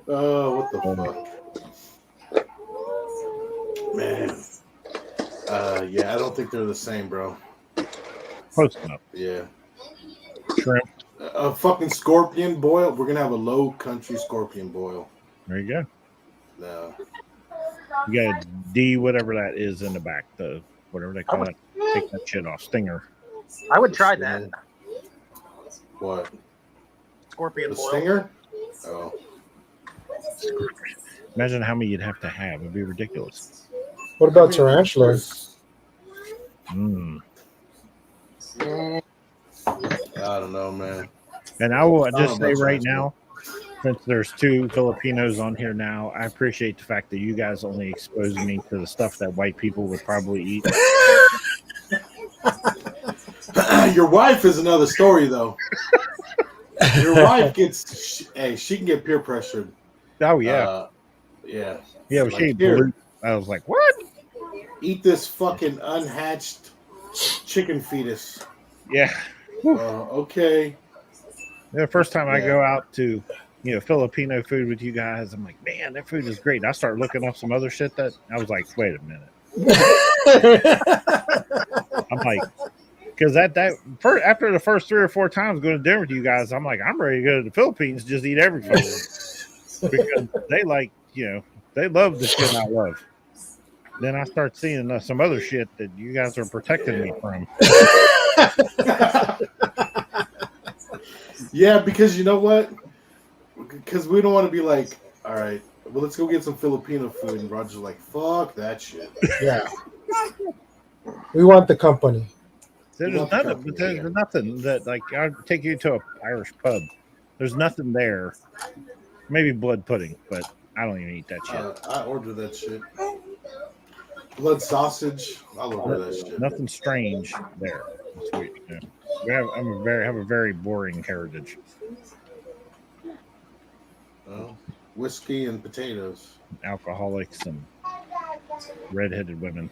Oh, what the fuck? Man. Yeah, I don't think they're the same, bro. Close enough. Yeah. Shrimp. A fucking scorpion boil. We're gonna have a low country scorpion boil. There you go. No. You got a D, whatever that is in the back, the whatever they call it. Take that shit off. Stinger. I would try that. What? Scorpion The boil. stinger? Oh. Imagine how many you'd have to have. It'd be ridiculous. What about tarantulas? Mm. I don't know, man. And I will just know say about right tarantula. now, since there's 2 Filipinos on here now, I appreciate the fact that you guys only expose me to the stuff that white people would probably eat. Your wife is another story, though. Your wife gets, hey, she can get peer pressured. Oh, yeah. Yeah. Yeah, Like, she here, I was like, what? eat this fucking unhatched chicken fetus. Yeah. Okay. The first time I go out to, Filipino food with you guys, I'm like, man, that food is great. I start looking up some other shit that I was like, wait a minute. I'm like, because after the first 3 or 4 times going to dinner with you guys, I'm like, I'm ready to go to the Philippines, just eat everything. Because they like, they love the shit I love. Then I start seeing some other shit that you guys are protecting me from. Yeah, because you know what? Because we don't want to be like, all right, well, let's go get some Filipino food. And Roger's like, fuck that shit. Yeah. We want the company. There's nothing that, like, I'll take you to an Irish pub. There's nothing there. Maybe blood pudding, but I don't even eat that shit. I order that shit. Blood sausage. I'll order that shit. Nothing strange there. We have a very boring heritage. Oh, whiskey and potatoes. Alcoholics and redheaded women.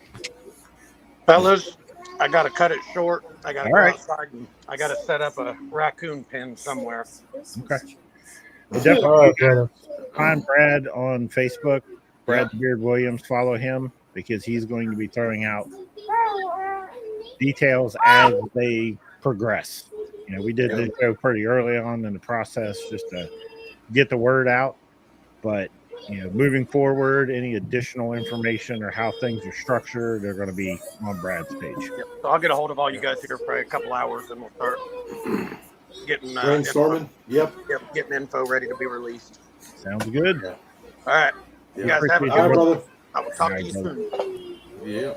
Fellas, I got to cut it short. I got to go right. outside and I got to set up a raccoon pen somewhere. Okay. All right, brother. Find Brad on Facebook Brad the Beard Williams, follow him because he's going to be throwing out details as they progress. We did this show pretty early on in the process just to get the word out, but moving forward, any additional information or how things are structured are going to be on Brad's page. Yep. So I'll get a hold of all you guys here for a couple hours, and we'll start getting brainstorming. Yep, getting info ready to be released. Sounds good. All right, you guys have a All good right, one. brother. I will talk to you soon. Yeah.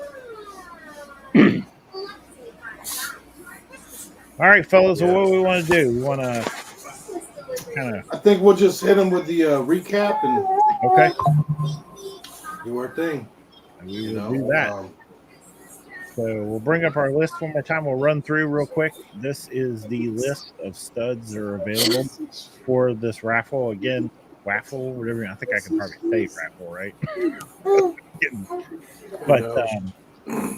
All right, fellas. So what do we want to do? We want to kind of. I think we'll just hit them with the recap and Okay. do our thing. We will do that. So we'll bring up our list one more time. We'll run through real quick. This is the list of studs that are available for this raffle. Again, waffle, whatever. I think I can probably say raffle, right? But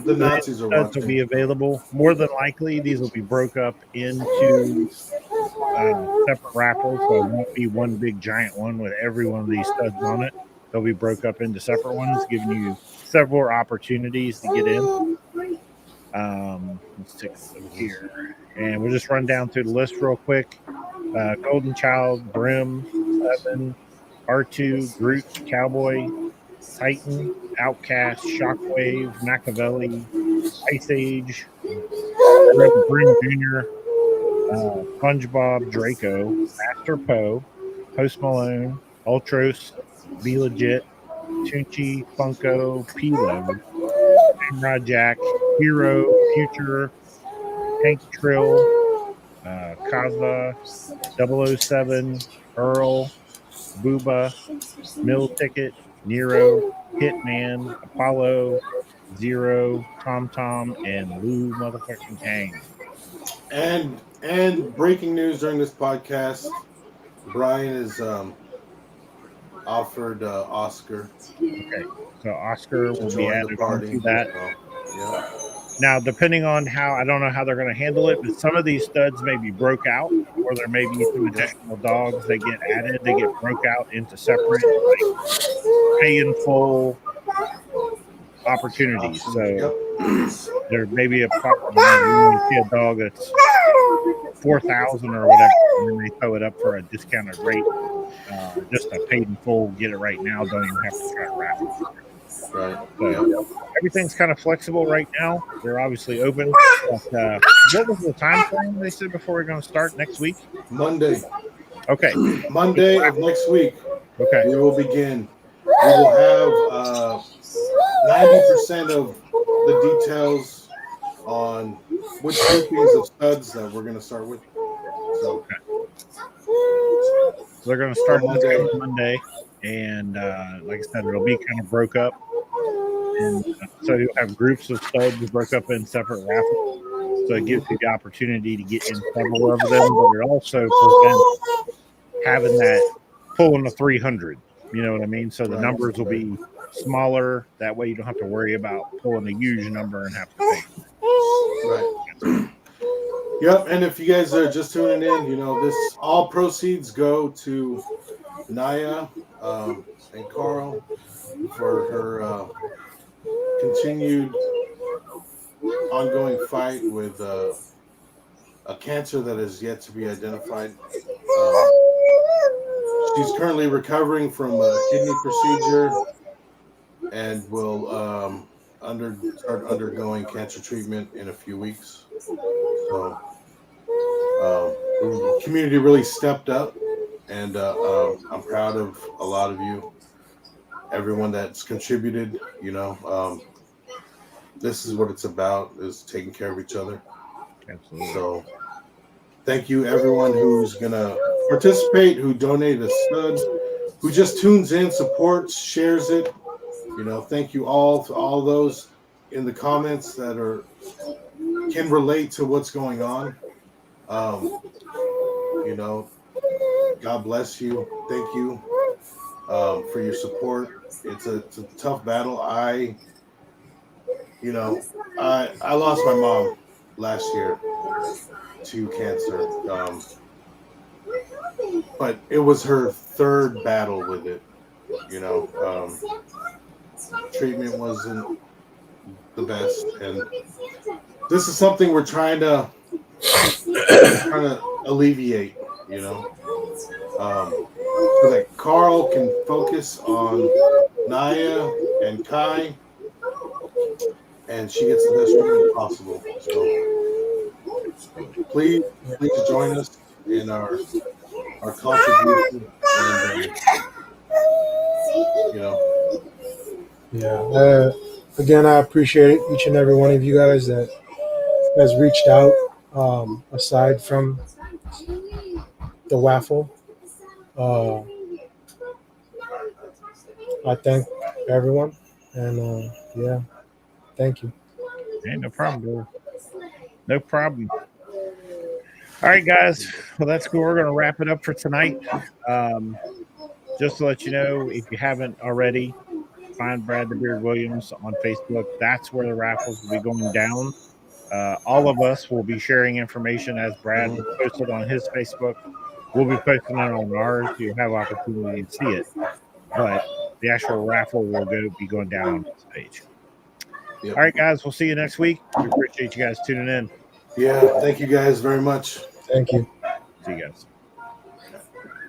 the Nazis are studs will be available. More than likely, these will be broke up into separate raffles. So it won't be one big giant one with every one of these studs on it. They'll be broke up into separate ones, giving you several opportunities to get in. Let's take a look here. And we'll just run down through the list real quick. Golden Child, Brim, Seven, R2, Groot, Cowboy, Titan, Outcast, Shockwave, Machiavelli, Ice Age, Brim Jr., SpongeBob, Draco, Master Poe, Post Malone, Ultros, Be Legit, Tunchi, Funko, Pilo, Rod Jack, Hero, Future, Hank Trill, Kaza, 007, Earl, Booba, Mill Ticket, Nero, Hitman, Apollo, Zero, Tom Tom, and Lou motherfucking Kang. And breaking news during this podcast, Brian is offered Oscar. Okay, so Oscar will be added to that. Yeah. Now, depending on how, I don't know how they're going to handle it, but some of these studs may be broke out, or there may be some additional dogs that get added. They get broke out into separate, like, pay in full opportunities. So there may be a problem. You see a dog that's 4,000 or whatever, and then they throw it up for a discounted rate. Just a paid in full, get it right now. Don't even have to try to raffle. Right. So everything's kind of flexible right now. They're obviously open. But, what was the time frame they said before we're going to start next week? Monday. Okay. Monday of next week. Okay. We will begin. We will have 90% of the details on which groupings of studs that we're going to start with. So they're going to start Monday, and like I said, it'll be kind of broke up. And so you'll have groups of studs broke up in separate raffles. So it gives you the opportunity to get in several of them, but it also prevents having that pulling the 300. You know what I mean? So the numbers will be smaller. That way you don't have to worry about pulling a huge number and have to pay. Right. Yep. And if you guys are just tuning in, this all proceeds go to Naya and Carl for her continued ongoing fight with a cancer that is yet to be identified. She's currently recovering from a kidney procedure and will start undergoing cancer treatment in a few weeks. So the community really stepped up, and I'm proud of a lot of you, everyone that's contributed. This is what it's about, is taking care of each other. Absolutely. So thank you, everyone who's going to participate, who donated a stud, who just tunes in, supports, shares it. Thank you all to all those in the comments that can relate to what's going on. God bless you. Thank you for your support. It's a tough battle. I lost my mom last year to cancer, but it was her third battle with it, You know, treatment wasn't the best, and this is something we're trying to alleviate. You know, so that Carl can focus on Naya and Kai, and she gets the best treatment possible. So please join us in our contribution, and you know, Yeah. Again, I appreciate each and every one of you guys that has reached out. Aside from the waffle, uh, I thank everyone, and yeah, thank you. Hey, no problem, bro. No problem. All right, guys. Well, that's cool. We're going to wrap it up for tonight. Just to let you know, if you haven't already, find Brad the Beard Williams on Facebook. That's where the raffles will be going down. All of us will be sharing information as Brad posted on his Facebook. We'll be posting it on ours, so you'll have opportunity to see it. But the actual raffle will be going down on his page. Yep. All right, guys. We'll see you next week. We appreciate you guys tuning in. Yeah, thank you guys very much. Thank you. See you guys.